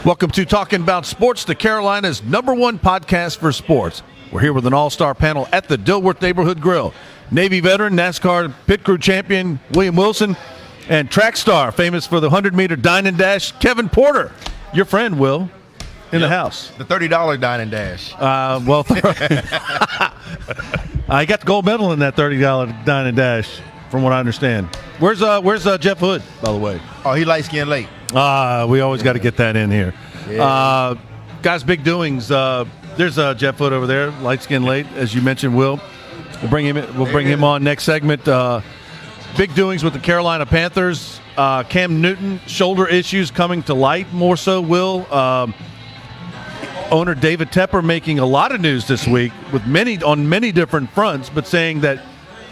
Welcome to Talkin' About Sports, the Carolina's #1 podcast for sports. We're here with an all-star panel at the Dilworth Neighborhood Grille. Navy veteran, NASCAR pit crew champion William Wilson, and track star, famous for the 100-meter dine and dash, Kevin Porter. Your friend, Will, in the house. The $30 dine and dash. I got the gold medal in that $30 dine and dash, from what I understand. Where's Jeff Hood, by the way? Oh, he light-skinned late. We always got to get that in here. Yeah. Guys, big doings. There's Jeff Hood over there, light skin late, as you mentioned, Will. We'll bring him in, him on next segment. Big doings with the Carolina Panthers. Cam Newton, shoulder issues coming to light more so, Will. Owner David Tepper making a lot of news this week on many different fronts, but saying that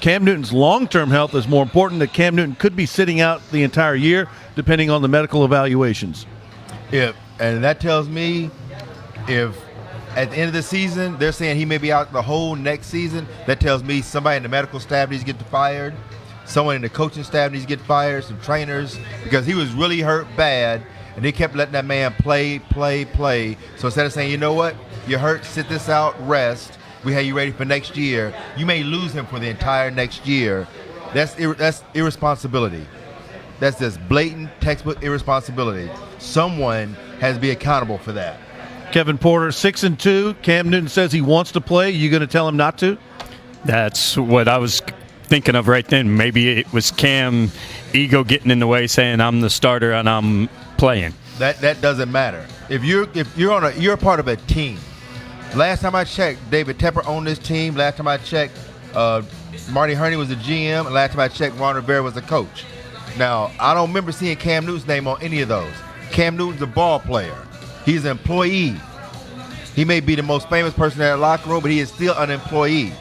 Cam Newton's long-term health is more important, that Cam Newton could be sitting out the entire year, depending on the medical evaluations. And that tells me if at the end of the season they're saying he may be out the whole next season, that tells me somebody in the medical staff needs to get fired, someone in the coaching staff needs to get fired, some trainers, because he was really hurt bad, and they kept letting that man play. So instead of saying, you know what, you're hurt, sit this out, rest, we have you ready for next year, you may lose him for the entire next year. That's irresponsibility. That's just blatant textbook irresponsibility. Someone has to be accountable for that. Kevin Porter, 6-2. Cam Newton says he wants to play. You going to tell him not to? That's what I was thinking of right then. Maybe it was Cam ego getting in the way, saying I'm the starter and I'm playing. That doesn't matter. If you're a part of a team. Last time I checked, David Tepper owned this team. Last time I checked, Marty Herney was the GM. And last time I checked, Ron Rivera was the coach. Now, I don't remember seeing Cam Newton's name on any of those. Cam Newton's a ball player. He's an employee. He may be the most famous person in that locker room, but he is still an employee.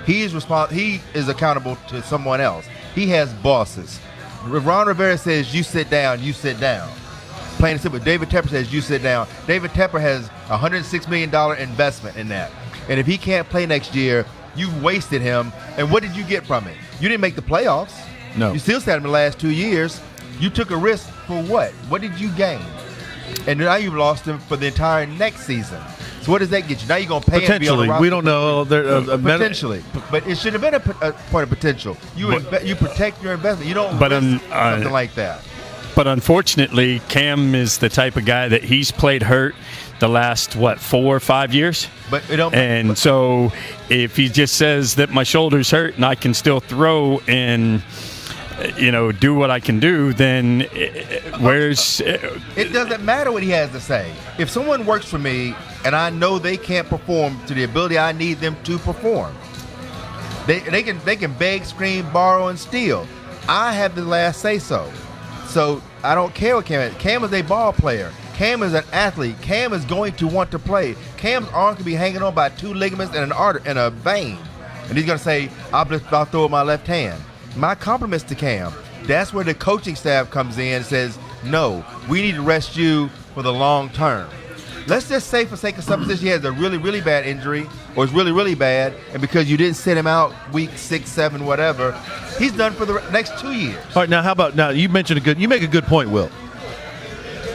He is accountable to someone else. He has bosses. Ron Rivera says, you sit down, you sit down. Plain and simple. David Tepper says, you sit down. David Tepper has a $106 million investment in that. And if he can't play next year, you've wasted him. And what did you get from it? You didn't make the playoffs. No. You still sat him the last 2 years. You took a risk for what? What did you gain? And now you've lost him for the entire next season. So what does that get you? Now you're going to pay him to be on the roster. We don't know. Potentially. But it should have been a point of potential. You protect your investment. You don't risk something like that. But unfortunately, Cam is the type of guy that he's played hurt the last, 4 or 5 years? But it don't. And so if he just says that my shoulder's hurt and I can still throw and do what I can do, then where's it doesn't matter what he has to say. If someone works for me and I know they can't perform to the ability I need them to perform, they can beg, scream, borrow, and steal. I have the last say so. So I don't care what Cam is. Cam is a ball player. Cam is an athlete. Cam is going to want to play. Cam's arm can be hanging on by 2 ligaments and an artery and a vein, and he's gonna say, I'll throw with my left hand. My compliments to Cam. That's where the coaching staff comes in and says, no, we need to rest you for the long term. Let's just say, for sake of supposition, he has a really, really bad injury, or it's really, really bad, and because you didn't sit him out week 6, 7, whatever, he's done for the next 2 years. All right, now you mentioned you make a good point, Will.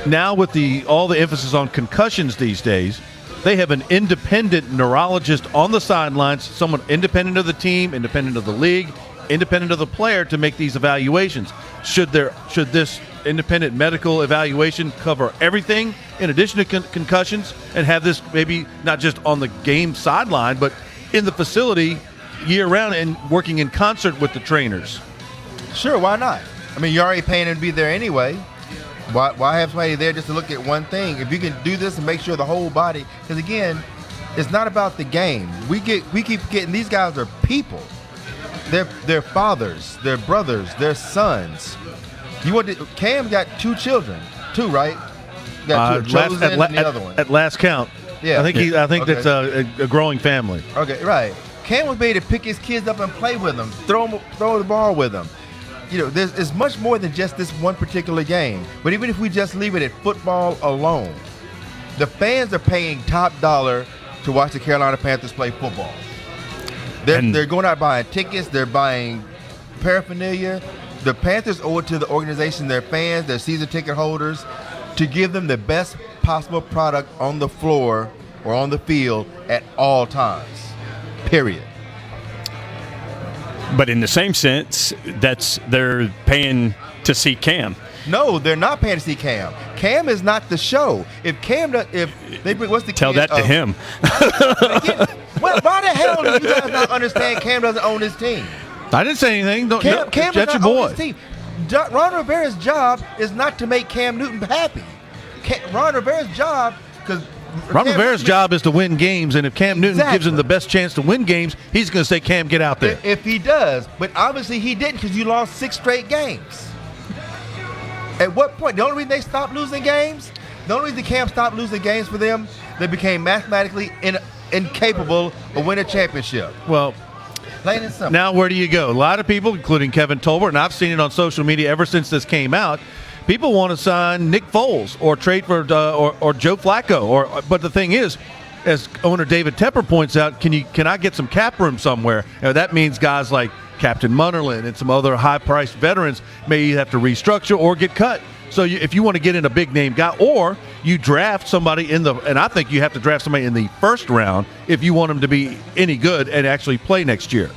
Now with all the emphasis on concussions these days, they have an independent neurologist on the sidelines, someone independent of the team, independent of the league, independent of the player, to make these evaluations. Should this independent medical evaluation cover everything in addition to concussions, and have this maybe not just on the game sideline, but in the facility year-round and working in concert with the trainers? Sure, why not? I mean, you're already paying him to be there anyway. Why have somebody there just to look at one thing? If you can do this and make sure the whole body, because again, it's not about the game. We keep getting, these guys are people. They're fathers, they're brothers, they're sons. Cam got 2 children, 2, right? Got 2, Chosen and the other one. At last count, yeah. I think okay. That's a growing family. Okay, right. Cam was able to pick his kids up and play with them, throw the ball with them. There's much more than just this one particular game. But even if we just leave it at football alone, the fans are paying top dollar to watch the Carolina Panthers play football. They're going out buying tickets. They're buying paraphernalia. The Panthers owe it to the organization, their fans, their season ticket holders, to give them the best possible product on the floor or on the field at all times. Period. But in the same sense, they're paying to see Cam. No, they're not paying to see Cam. Cam is not the show. If they bring, what's the Tell kid, that to him. Well, why the hell do you guys not understand Cam doesn't own his team? I didn't say anything. Cam That's does your not own boy. his team. Ron Rivera's job is not to make Cam Newton happy. Ron Rivera's job, because Ron Rivera's job is to win games, and if Cam Newton gives him the best chance to win games, he's going to say, Cam, get out there. If he does, but obviously he didn't, because you lost 6 straight games. At what point? The only reason they stopped losing games, the only reason Cam stopped losing games for them, they became mathematically incapable of winning a championship. Well, plain and simple. now where do you go? A lot of people, including Kevin Tolbert, and I've seen it on social media ever since this came out, people want to sign Nick Foles or trade for or Joe Flacco. But the thing is, as owner David Tepper points out, can I get some cap room somewhere? That means guys like Captain Munnerlyn and some other high-priced veterans may either have to restructure or get cut. So if you want to get in a big-name guy, or you draft somebody and I think you have to draft somebody in the first round if you want him to be any good and actually play next year.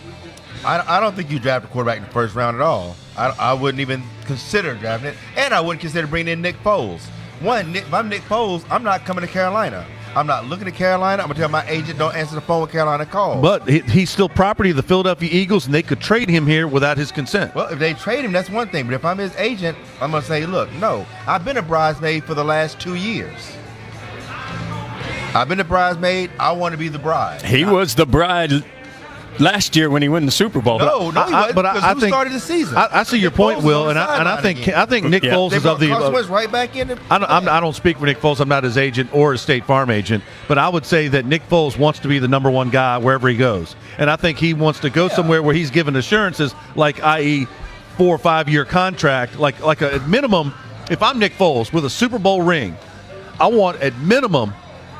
I don't think you draft a quarterback in the first round at all. I wouldn't even consider drafting it, and I wouldn't consider bringing in Nick Foles. If I'm Nick Foles, I'm not coming to Carolina. I'm not looking at Carolina. I'm going to tell my agent, don't answer the phone when Carolina calls. But he's still property of the Philadelphia Eagles, and they could trade him here without his consent. Well, if they trade him, that's one thing. But if I'm his agent, I'm going to say, look, no, I've been a bridesmaid for the last 2 years. I've been a bridesmaid. I want to be the bride. He was the bride last year when he won the Super Bowl. No, he wasn't, but I who think started the season? I see your Nick point, Foles Will, was and on the I think sideline Nick Yeah. Foles they is brought of the. Carson Wentz right back in. I don't speak for Nick Foles. I'm not his agent or his State Farm agent, but I would say that Nick Foles wants to be the number one guy wherever he goes, and I think he wants to go somewhere where he's given assurances, like i.e. 4 or 5 year contract, like a at minimum. If I'm Nick Foles with a Super Bowl ring, I want at minimum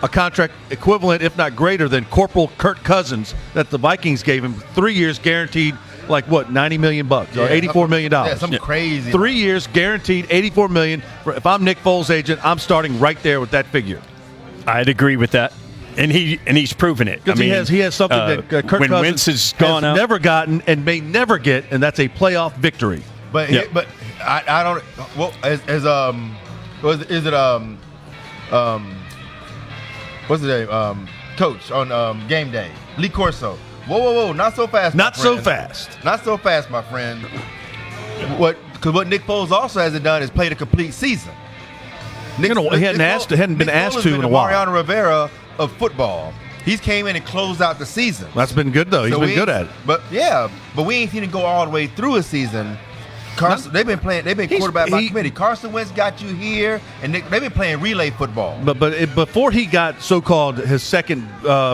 a contract equivalent, if not greater, than Corporal Kirk Cousins that the Vikings gave him. 3 years guaranteed, like what, $90 million or $84 million. Yeah, something crazy. 3 years guaranteed, $84 million. If I'm Nick Foles' agent, I'm starting right there with that figure. I'd agree with that, and he's proven it. Because he has something that Kirk when Cousins Wentz has gone out, never gotten and may never get, and that's a playoff victory. But I don't. Well, what's his name? Coach on game day, Lee Corso. Whoa, not so fast. Not so fast. Not so fast, my friend. Because what Nick Foles also hasn't done is played a complete season. He hadn't been asked to in a while. Mariano Rivera of football. He's came in and closed out the season. That's been good though. He's been good at it. But we ain't seen him go all the way through a season. They've been quarterback by committee. Carson Wentz got you here, and they've been playing relay football. But before he got so-called his second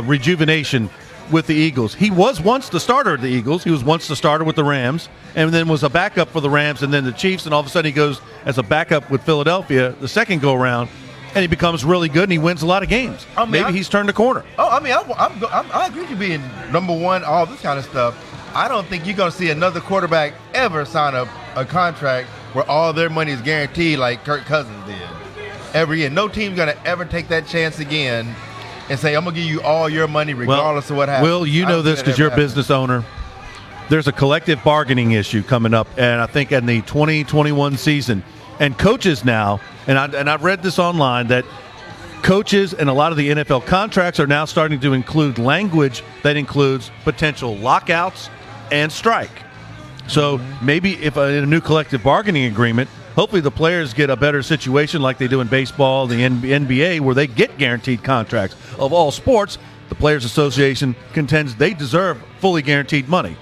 rejuvenation with the Eagles, he was once the starter of the Eagles. He was once the starter with the Rams, and then was a backup for the Rams, and then the Chiefs, and all of a sudden he goes as a backup with Philadelphia the second go-around, and he becomes really good, and he wins a lot of games. Maybe he's turned the corner. I agree with you being number one, all this kind of stuff. I don't think you're going to see another quarterback ever sign a contract where all their money is guaranteed like Kirk Cousins did every year. No team's going to ever take that chance again and say, I'm going to give you all your money regardless of what happens. Will, you know this because you're a business owner. There's a collective bargaining issue coming up, and I think in the 2021 season. And coaches now, and I've read this online, that coaches and a lot of the NFL contracts are now starting to include language that includes potential lockouts and strike. So maybe if in a new collective bargaining agreement, hopefully the players get a better situation like they do in baseball, the NBA, where they get guaranteed contracts. Of all sports, the Players Association contends they deserve fully guaranteed money.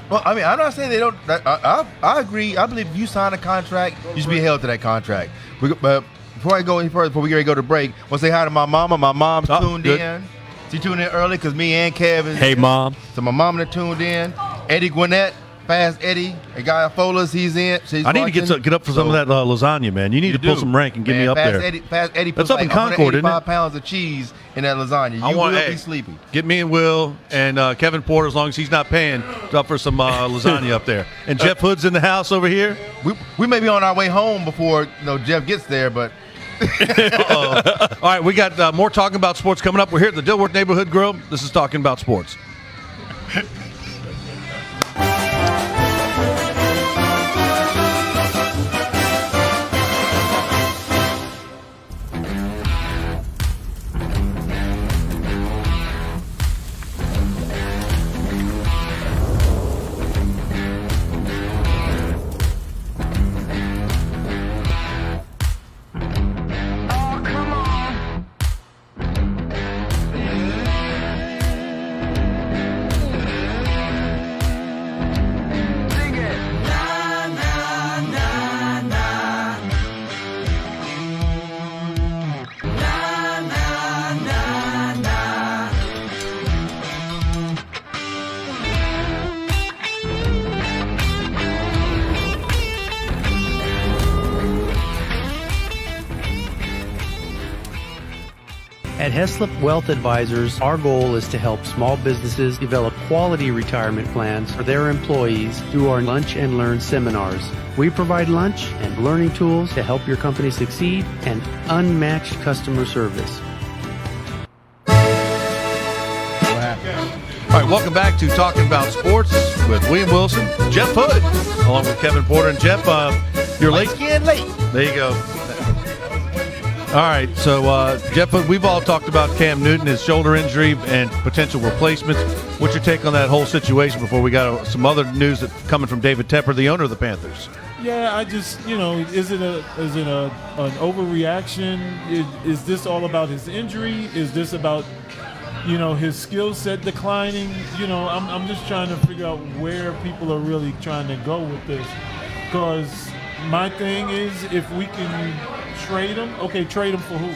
Well, I mean, I'm not saying they don't. I agree. I believe if you sign a contract, you should be held to that contract. But before I go any further, before we get ready to go to break, I want to say hi to my mama. My mom's tuned in. She tuned in early because me and Kevin. Hey, Mom. So my mom that tuned in. Eddie Gwinnett, Fast Eddie, a guy at Fola's, he's in. I need to get up for some of that lasagna, man. You need to pull some rank and get me up there. Fast Eddie puts That's up in Concord, isn't it? 185 pounds of cheese in that lasagna. You will be sleepy. Get me and Will and Kevin Porter, as long as he's not paying, up for some lasagna up there. And Jeff Hood's in the house over here. We may be on our way home before Jeff gets there, but All right, we got more talking about sports coming up. We're here at the Dilworth Neighborhood Grill. This is Talking About Sports. At Heslop Wealth Advisors, our goal is to help small businesses develop quality retirement plans for their employees through our Lunch and Learn seminars. We provide lunch and learning tools to help your company succeed and unmatched customer service. All right, welcome back to Talking About Sports with William Wilson, Jeff Hood, along with Kevin Porter. And Jeff, you're late. Late. There you go. All right, so Jeff, we've all talked about Cam Newton, his shoulder injury, and potential replacements. What's your take on that whole situation before we got some other news that's coming from David Tepper, the owner of the Panthers? Yeah, I just, is it an overreaction? Is this all about his injury? Is this about, his skill set declining? I'm just trying to figure out where people are really trying to go with this. Because my thing is, if we can trade him, okay, trade him for who?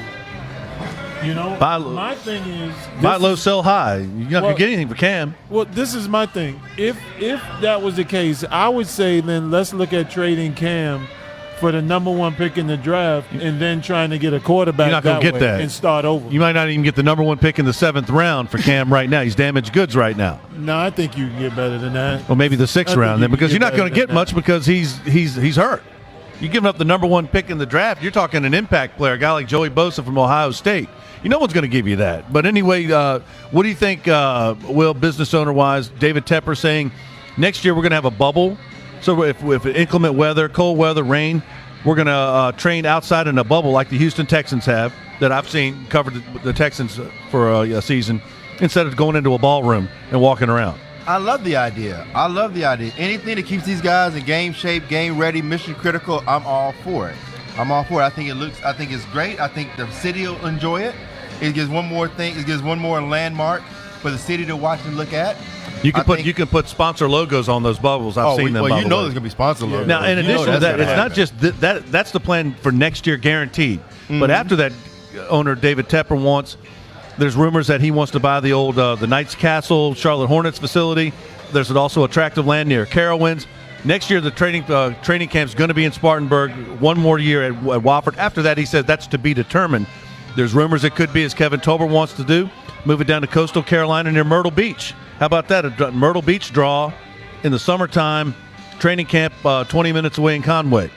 My thing is, buy low, sell high. You're not going to get anything for Cam. Well, this is my thing. If that was the case, I would say then let's look at trading Cam for the number 1 pick in the draft and then trying to get a quarterback. You're not going to get that and start over. You might not even get the number 1 pick in the 7th round for Cam right now. He's damaged goods right now. No, I think you can get better than that. Well, maybe the 6th round then, because you're not going to get much because he's hurt. You're giving up the number 1 pick in the draft. You're talking an impact player, a guy like Joey Bosa from Ohio State. No one's going to give you that. But anyway, what do you think, Will, business owner-wise, David Tepper saying next year we're going to have a bubble? So if inclement weather, cold weather, rain, we're going to train outside in a bubble like the Houston Texans have, that I've seen covered the Texans for a season, instead of going into a ballroom and walking around. I love the idea. Anything that keeps these guys in game shape, game ready, mission critical, I'm all for it. I think it's great. I think the city will enjoy it. It gives one more thing. It gives one more landmark for the city to watch and look at. You can put sponsor logos on those bubbles. I've seen them. Well, there's going to be sponsor logos. Now, in addition to that, it's not just that's the plan for next year, guaranteed. Mm-hmm. But after that, owner David Tepper wants. There's rumors that he wants to buy the old the Knights Castle Charlotte Hornets facility. There's also attractive land near Carowinds. Next year, the training camp is going to be in Spartanburg. One more year at Wofford. After that, he says that's to be determined. There's rumors it could be, as Kevin Tolbert wants to do, move it down to coastal Carolina near Myrtle Beach. How about that? A Myrtle Beach draw in the summertime, training camp 20 minutes away in Conway.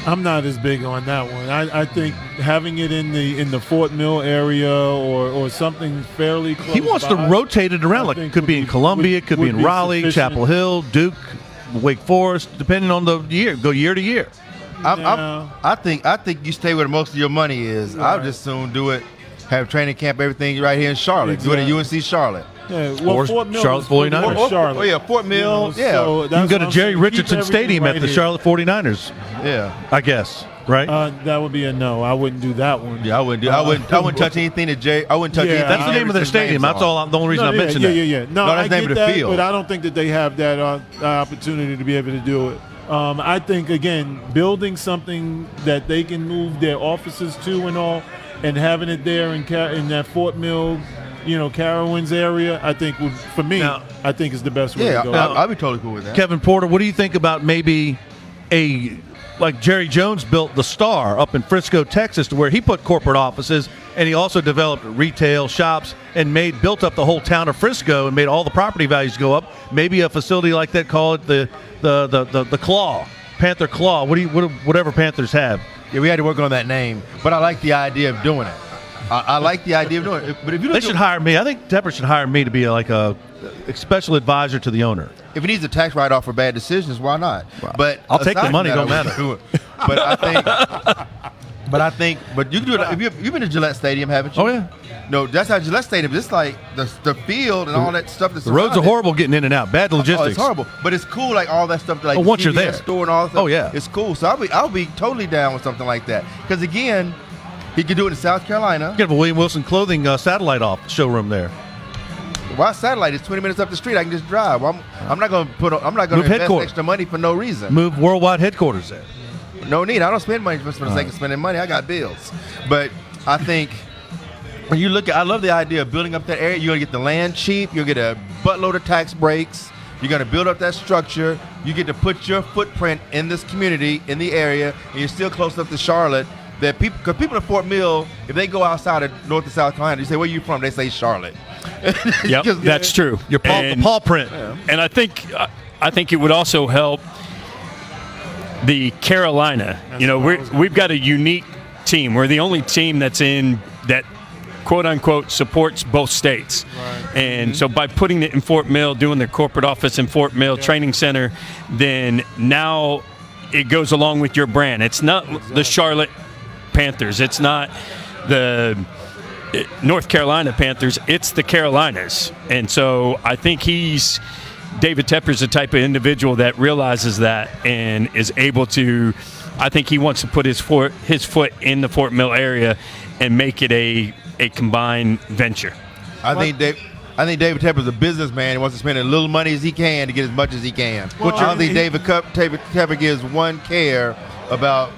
I'm not as big on that one. I think having it in the Fort Mill area or something fairly close. He wants to rotate it around. Like it could be in Columbia, it could be in Raleigh, sufficient. Chapel Hill, Duke, Wake Forest, depending on the year. Go year to year. I think you stay where most of your money is. Right. I'll just soon do it. Have training camp, everything right here in Charlotte. Exactly. Do it at UNC Charlotte. Yeah, well, or Fort Mill Charlotte 49ers. Or Charlotte. Oh, yeah, Fort Mill. Yeah. So you can go to Jerry Richardson Stadium at the Charlotte 49ers. Yeah. I guess, right? That would be a no. I wouldn't do that one. Yeah, I wouldn't touch anything that Jerry. I wouldn't touch anything. That's the name of their stadium. That's all. The only reason I mentioned that. Yeah. No, that's the name of the field. But I don't think that they have that opportunity to be able to do it. I think, again, building something that they can move their offices to and all, and having it there in that Fort Mill, Carowinds area, I think I think is the best way to go. Yeah, I'll be totally cool with that. Kevin Porter, what do you think about maybe like Jerry Jones built the Star up in Frisco, Texas, to where he put corporate offices, and he also developed retail shops and built up the whole town of Frisco and made all the property values go up. Maybe a facility like that, call it the Claw, Panther Claw, whatever Panthers have Yeah, we had to work on that name, but I like the idea of doing it. I like the idea of doing it. But if you They should hire me. I think Tepper should hire me to be like a special advisor to the owner. if he needs a tax write-off for bad decisions, why not? Well, But I'll take the aside money, from don't that, I matter. wouldn't do it. But you can do it. You've been to Gillette Stadium, haven't you? Oh, yeah. No, that's how Gillette Stadium. It's like the field and all that stuff. That's The roads are around it. horrible getting in and out. Bad logistics. Oh, it's horrible, but it's cool. Like all that stuff, like Oh, once you're CVS there. store and all that stuff. Oh, yeah. It's cool. So I'll be totally down with something like that. Because again, he could do it in South Carolina. You have a William Wilson clothing satellite off showroom there. Why satellite? It's 20 minutes up the street. I can just drive. I'm not going to Move invest headquarters. extra money for no reason. Move worldwide headquarters there. No need. I don't spend money just for the sake of spending money. I got bills. But I think when you look at, I love the idea of building up that area. You're going to get the land cheap. You'll get a buttload of tax breaks. You're going to build up that structure. You get to put your footprint in this community, in the area, and you're still close enough to Charlotte that people, because people in Fort Mill, if they go outside of North and South Carolina, you say, where you from? They say Charlotte. Yep, that's true. Your the paw print. And I think it would also help the Carolina. We've got a unique team. We're the only team that's in that quote unquote supports both states. Right. And so by putting it in Fort Mill, doing their corporate office in Fort Mill training center, then now it goes along with your brand. It's not the Charlotte Panthers. It's not the North Carolina Panthers. It's the Carolinas. And so I think David Tepper's the type of individual that realizes that and is able to, I think he wants to put his foot in the Fort Mill area and make it a combined venture. I think David Tepper's a businessman. He wants to spend as little money as he can to get as much as he can. Well, I don't think David Tepper gives one care about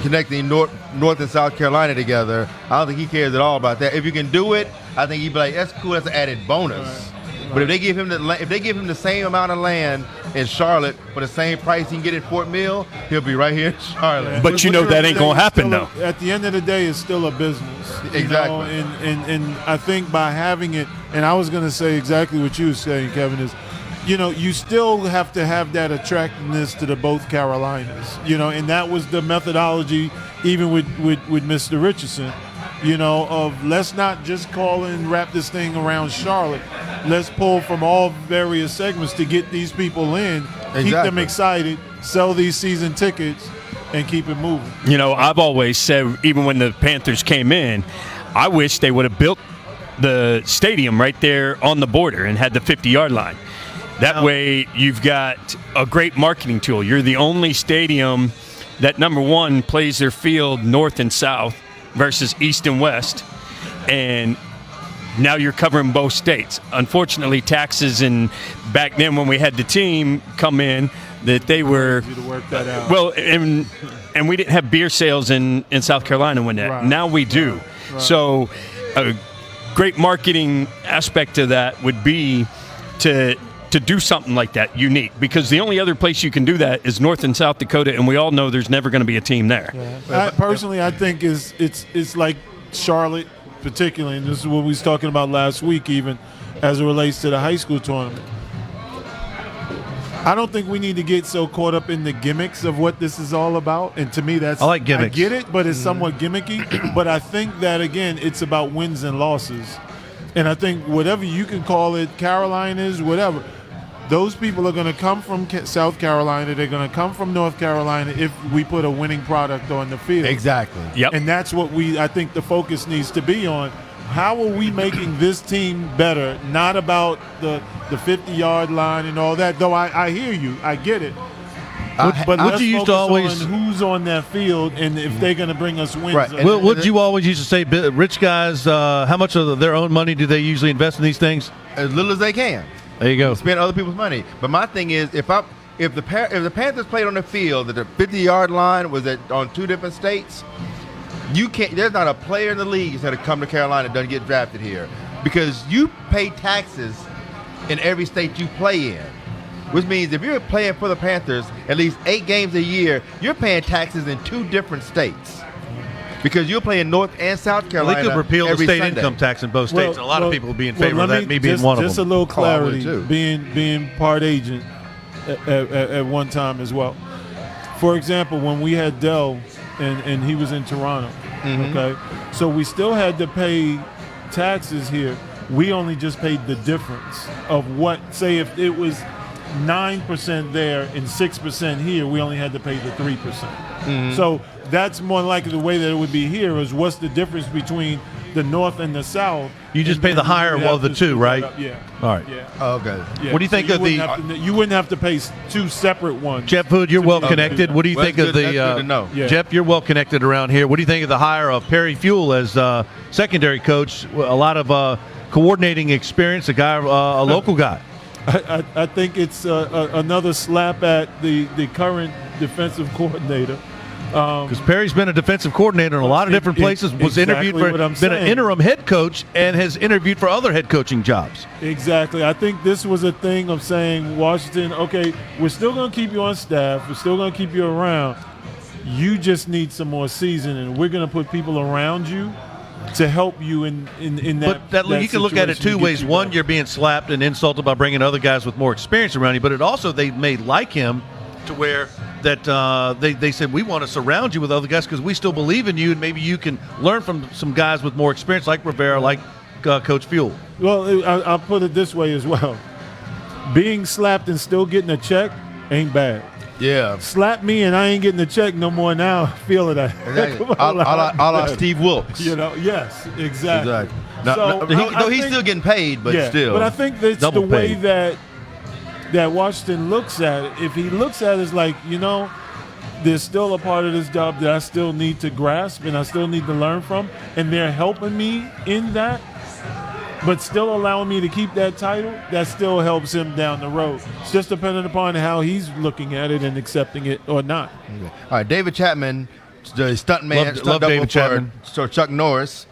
connecting North and South Carolina together. I don't think he cares at all about that. If you can do it, I think he'd be like, that's cool, that's an added bonus. Right. But if they give him the same amount of land in Charlotte for the same price he can get in Fort Mill, he'll be right here in Charlotte. Yeah. But that ain't gonna happen though. At the end of the day, it's still a business. Exactly. And I think by having it, and I was gonna say exactly what you were saying, Kevin, is you still have to have that attractiveness to the both Carolinas. And that was the methodology even with Mr. Richardson. Of let's not just call and wrap this thing around Charlotte. Let's pull from all various segments to get these people in, keep them excited, sell these season tickets, and keep it moving. I've always said, even when the Panthers came in, I wish they would have built the stadium right there on the border and had the 50-yard line. That way you've got a great marketing tool. You're the only stadium that, number one, plays their field north and south versus east and west, and now you're covering both states. Unfortunately, taxes, and back then when we had the team come in, that they were to work that out. Well, and we didn't have beer sales in South Carolina when that. Right. Now we do. Right. So a great marketing aspect of that would be to do something like that, unique, because the only other place you can do that is North and South Dakota, and we all know there's never going to be a team there. Yeah. I think it's like Charlotte particularly, and this is what we was talking about last week, even as it relates to the high school tournament. I don't think we need to get so caught up in the gimmicks of what this is all about. And to me, I like gimmicks. I get it, but it's somewhat gimmicky. But I think that, again, it's about wins and losses. And I think whatever you can call it, Carolinas, whatever, those people are going to come from South Carolina. They're going to come from North Carolina if we put a winning product on the field. Exactly. Yep. And that's what I think the focus needs to be on. How are we making this team better? Not about the 50-yard line and all that. Though I hear you. I get it. But let's focus on who's on that field and if they're going to bring us wins. Right. What you always used to say, rich guys, how much of their own money do they usually invest in these things? As little as they can. There you go. Spend other people's money. But my thing is, if the Panthers played on the field that the 50-yard line was on two different states, you can't. There's not a player in the league that's going to come to Carolina that doesn't get drafted here, because you pay taxes in every state you play in. Which means if you're playing for the Panthers at least 8 games a year, you're paying taxes in 2 different states. Because you're playing North and South Carolina. They could repeal the every state Sunday. income tax in both states. And a lot of people would be in favor of that, me being one of them. Just a little clarity, too. being part agent at one time as well. For example, when we had Dell and he was in Toronto. Mm-hmm. Okay, so we still had to pay taxes here. We only just paid the difference of what, say, if it was 9% there and 6% here, we only had to pay the 3%. Mm-hmm. So that's more likely the way that it would be here is what's the difference between the North and the South. You just pay the higher of the two, right? Yeah. All right. Yeah. Oh, okay. Yeah. What do you think of you wouldn't have to pay two separate ones. Jeff Hood, you're well connected. What do you Well, think that's of good- the that's good to know. Yeah. Jeff? You're well connected around here. What do you think of the hire of Perry Fuel as secondary coach? A lot of coordinating experience. A guy, a local guy. I think it's another slap at the current defensive coordinator. Because Perry's been a defensive coordinator in a lot of different places. Was exactly interviewed for, what I'm been an saying. interim head coach, and has interviewed for other head coaching jobs. Exactly. I think this was a thing of saying, Washington, okay, we're still going to keep you on staff. We're still going to keep you around. You just need some more seasoning, and we're going to put people around you to help you in that. But you can look at it situation two to get ways. you One, back. you're being slapped and insulted by bringing other guys with more experience around you. But it also, they may like him to where that they said, we want to surround you with other guys because we still believe in you, and maybe you can learn from some guys with more experience like Rivera, like Coach Fuel. Well, I'll put it this way as well. Being slapped and still getting a check ain't bad. Yeah. Slap me and I ain't getting a check no more now. Feel it. Exactly. A la Steve Wilkes. You know, yes, exactly. Exactly. No, So, no, he's think- still getting paid, but yeah, still. But I think that's Double the way paid. that Washington looks at it. If he looks at it as like, there's still a part of this job that I still need to grasp and I still need to learn from, and they're helping me in that, but still allowing me to keep that title, that still helps him down the road. It's just dependent upon how he's looking at it and accepting it or not. All right, David Chapman, the stunt man, Love stunt double David Chapman. for Chuck Norris.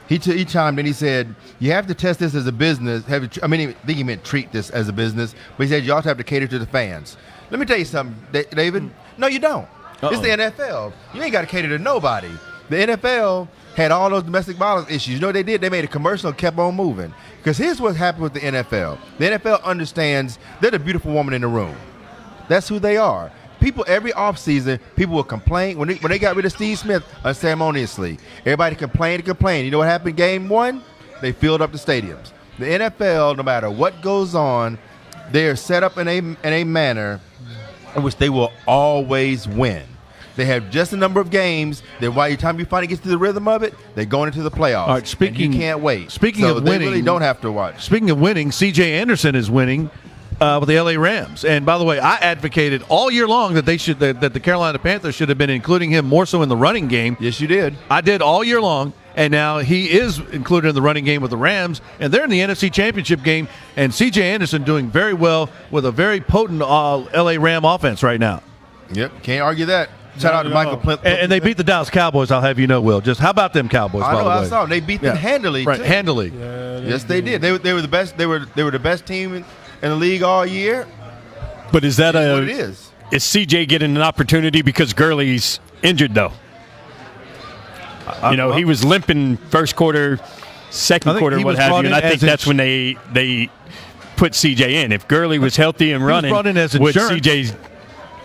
He chimed in. He said, "You have to test this as a business. I think he meant treat this as a business, but he said you also have to cater to the fans." Let me tell you something, David. No, you don't. It's the NFL. You ain't got to cater to nobody. The NFL had all those domestic violence issues. You know what they did? They made a commercial and kept on moving. Because here's what happened with the NFL. The NFL understands they're the beautiful woman in the room. That's who they are. People, every offseason, people will complain. When they got rid of Steve Smith unceremoniously, everybody complained. You know what happened game one? They filled up the stadiums. The NFL, no matter what goes on, they are set up in a manner in which they will always win. They have just a number of games that by the time you finally get to the rhythm of it, they're going into the playoffs. All right, and you can't wait. Speaking So of they winning, really don't have to watch. Speaking of winning, C.J. Anderson is winning with the L.A. Rams. And by the way, I advocated all year long that that the Carolina Panthers should have been including him more so in the running game. Yes, you did. I did all year long, and now he is included in the running game with the Rams, and they're in the NFC Championship game, and C.J. Anderson doing very well with a very potent L.A. Ram offense right now. Yep, can't argue that. Shout out to at Michael all. Plint. And they beat the Dallas Cowboys, I'll have you know, Will. Just how about them Cowboys, I by know, the way? I saw them. They beat them handily, Right, too. handily. Yes, they did. They were the best. They were the best team in the league all year. But is that That's what it is. Is CJ getting an opportunity because Gurley's injured though? He was limping first quarter, second I think quarter, he what was have brought you, and in I think as that's when they put CJ in. If Gurley was healthy and running, brought in as with insurance. CJ's,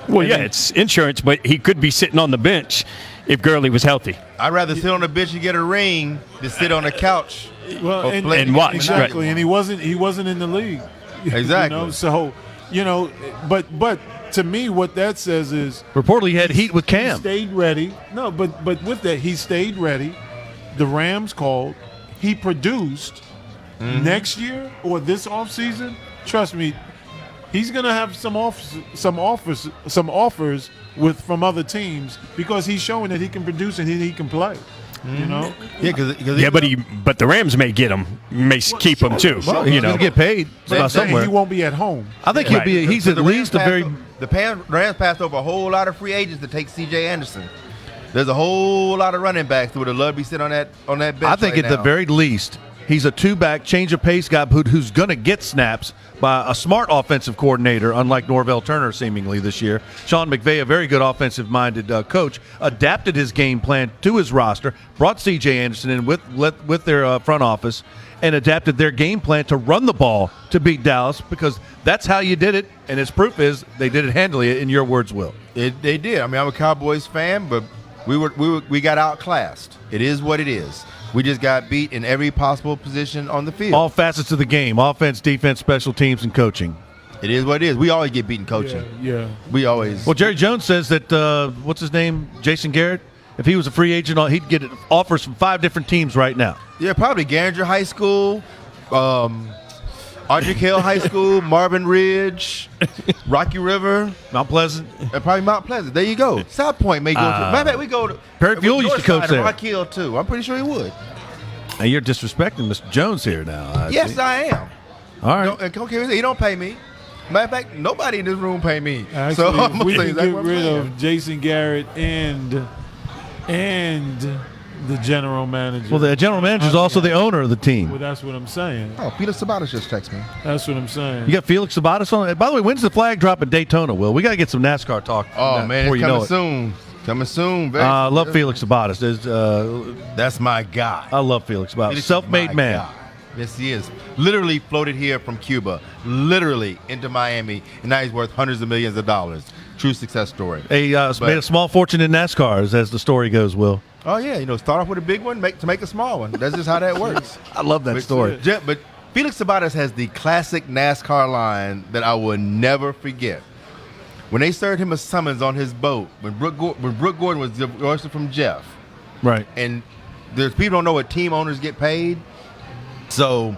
it's insurance, but he could be sitting on the bench if Gurley was healthy. I'd rather sit on the bench and get a ring than sit on the couch. Well, Or play and watch, exactly, right. and he wasn't in the league. Exactly. So, but to me, what that says is Reportedly he had heat with he Cam. stayed ready. No, but with that, he stayed ready. The Rams called. He produced. Next year or this offseason, trust me, he's going to have some offers from other teams because he's showing that he can produce and he can play. You know. Yeah, because But the Rams may get him, may keep him too. Well, he's going to get paid somewhere. He won't be at home. I think he'll be. He's at least a very. The Rams passed over a whole lot of free agents to take C.J. Anderson. There's a whole lot of running backs who would have loved to be sitting on that bench. I think right at the now. very least, he's a two-back, change of pace guy who's going to get snaps by a smart offensive coordinator, unlike Norvell Turner seemingly this year. Sean McVay, a very good offensive-minded coach, adapted his game plan to his roster, brought C.J. Anderson in with their front office, and adapted their game plan to run the ball to beat Dallas because that's how you did it, and its proof is they did it handily, in your words, Will. They did. I mean, I'm a Cowboys fan, but We got outclassed. It is what it is. We just got beat in every possible position on the field. All facets of the game: offense, defense, special teams, and coaching. It is what it is. We always get beaten coaching. Yeah. We always. Well, Jerry Jones says that what's his name, Jason Garrett. If he was a free agent, he'd get offers from 5 different teams right now. Yeah, probably Garinger High School, Audrey Cale High School, Marvin Ridge, Rocky River, Mount Pleasant, and probably Mount Pleasant. There you go. South Point may go to. Matter of fact, we go to. Perry Fuel used to coach there. Rocky Hill too. I'm pretty sure he would. Now you're disrespecting Mr. Jones here now. Yes, I am. All right. And he don't pay me. Matter of fact, nobody in this room pay me. Actually, so I'm if gonna we say can exactly get what I'm rid saying. of Jason Garrett and the general manager. Well, the general manager is also the owner of the team. Well, that's what I'm saying. Oh, Felix Sabatas just texted me. That's what I'm saying. You got Felix Sabatas on. By the way, when's the flag drop at Daytona? Will we got to get some NASCAR talk? Oh man, before it's you know coming it. soon. Coming soon. Very I love soon. Felix Sabatas. That's my guy. I love Felix Sabatas. Felix is Self-made my man. guy. Yes, he is. Literally floated here from Cuba, literally into Miami, and now he's worth hundreds of millions of dollars. True success story. Made a small fortune in NASCAR, as the story goes. Will. Oh yeah, start off with a big one, to make a small one. That's just how that works. I love that story. But Felix Sabatas has the classic NASCAR line that I will never forget. When they served him a summons on his boat, when Brooke Gordon was divorced from Jeff, Right. and there's people don't know what team owners get paid, so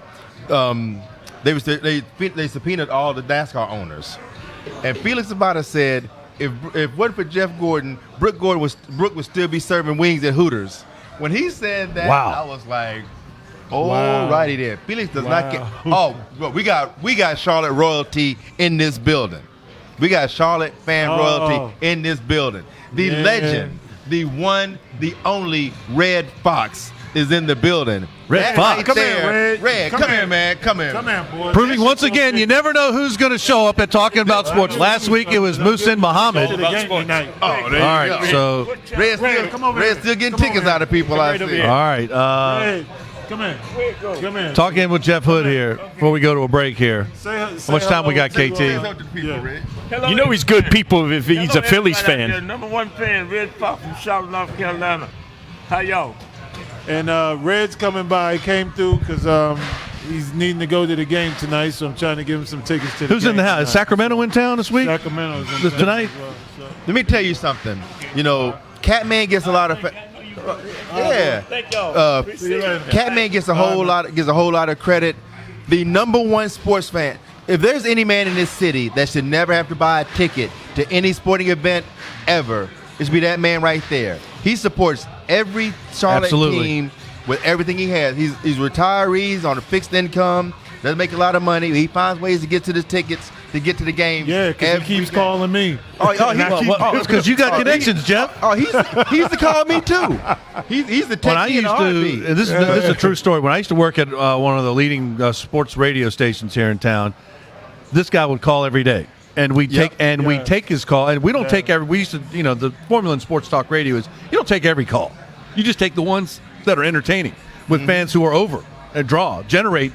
they subpoenaed all the NASCAR owners, and Felix Sabatas said if it wasn't for Jeff Gordon, Brooke would still be serving wings at Hooters. When he said that, Wow. I was like, Wow. righty there. Felix does not get. Wow. Well, we got Charlotte royalty in this building. We got Charlotte fan royalty in this building. The legend, the one, the only Red Fox is in the building. Red That Fox. right Come there. here, Red. Come here, man. Come here. Come here, boy. Proving once again, you never know who's going to show up at Talking About Sports. Last week it was Muhsin Muhammad. To the game tonight. Oh, there All you right, go. so Red come over here. still getting Come over tickets here. out of people. I see. all right. Hey, come here. Come here. Talking with Jeff Hood here before we go to a break here. Say How much time we got, KT? Say hello to the people, Yeah. Red. You know he's good people if he's a Phillies fan. Number 1 fan, Red Fox from Charlotte, North Carolina. How y'all? And Red's coming by. Came through because he's needing to go to the game tonight, so I'm trying to give him some tickets to the game. Who's in the house? Is tonight. Sacramento in town this week? Sacramento's in This town tonight? as well, so. Let me tell you something. Catman gets a lot of. Yeah. Thank y'all. See you later. Catman gets a whole lot of credit. The number one sports fan. If there's any man in this city that should never have to buy a ticket to any sporting event ever, it should be that man right there. He supports every Charlotte Absolutely. team with everything he has. He's retirees on a fixed income, doesn't make a lot of money. He finds ways to get to the tickets to get to the game. Yeah, because he keeps calling me. It's because you got connections, Jeff. He used to call me too. He's the When I techie in used the to, heartbeat. and this is a true story. When I used to work at one of the leading sports radio stations here in town, this guy would call every day, and we we take his call, and we don't take every. We used to, the formula in sports talk radio is you don't take every call, you just take the ones that are entertaining with fans who are over and generate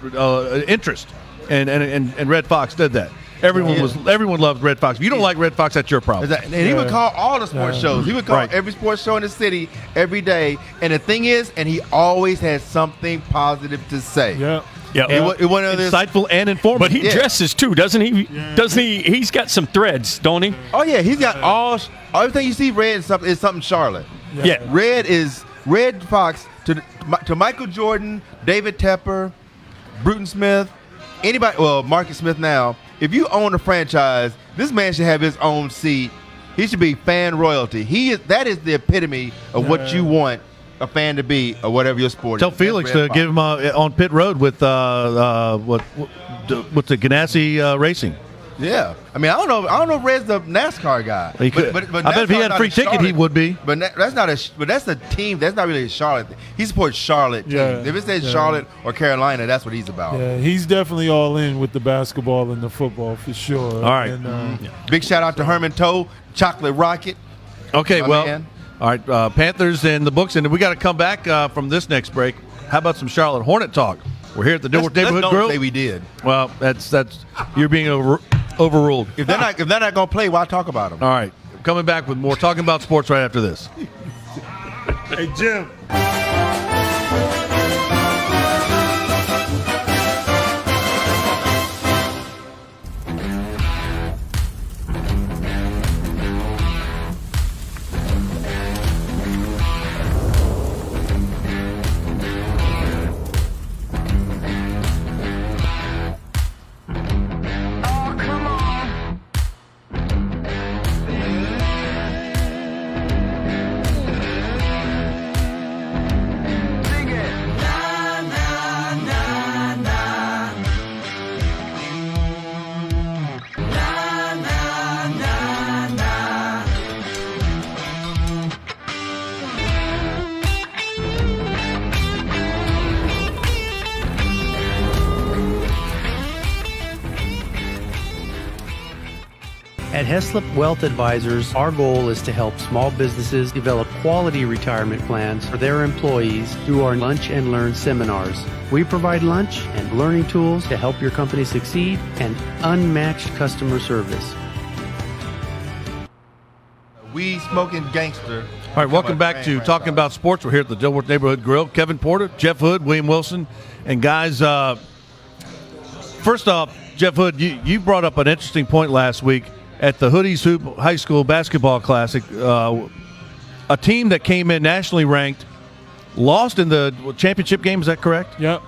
interest, and Red Fox did that. Everyone loved Red Fox. If you don't like Red Fox, that's your problem. And he would call all the sports shows. He would call every sports show in the city every day. And the thing is, and he always had something positive to say. Yeah. Yeah. It wasn't this. Insightful and informative. But he dresses too, doesn't he? Yeah. Doesn't he? He's got some threads, don't he? Oh yeah, he's got everything you see. Red is something Charlotte. Yeah. Red Fox to Michael Jordan, David Tepper, Bruton Smith, anybody. Well, Marcus Smith now. If you own a franchise, this man should have his own seat. He should be fan royalty. That is the epitome of what you want a fan to be, or whatever your sport Tell is. Felix That's Red to Fox. give him on pit road with what's the Ganassi Racing. Yeah, I mean, I don't know if Red's the NASCAR guy. He could. But I bet if he NASCAR's had not free a ticket, he Charlotte- would be. But that's a team. That's not really a Charlotte thing. He supports Charlotte teams. Yeah, If it says yeah. Charlotte or Carolina, that's what he's about. Yeah, he's definitely all in with the basketball and the football for sure. All right. And, Big shout out to Herman Toe, Chocolate Rocket. Okay, My well, man. all right. Panthers in the books, and we got to come back from this next break. How about some Charlotte Hornet talk? We're here at the Dilworth Neighborhood Let's Grill. don't say we did. Well, that's you're being overruled. If they're not gonna play, why talk about them? All right, coming back with more talking about sports right after this. Hey, Jim. At Heslop Wealth Advisors, our goal is to help small businesses develop quality retirement plans for their employees through our Lunch and Learn seminars. We provide lunch and learning tools to help your company succeed and unmatched customer service. We smoking gangster. All right, welcome back to Talking About Sports. We're here at the Dilworth Neighborhood Grill. Kevin Porter, Jeff Hood, William Wilson. And guys, first off, Jeff Hood, you brought up an interesting point last week at the Hoodies Hoop High School Basketball Classic. A team that came in nationally ranked, lost in the championship game, is that correct? Yep.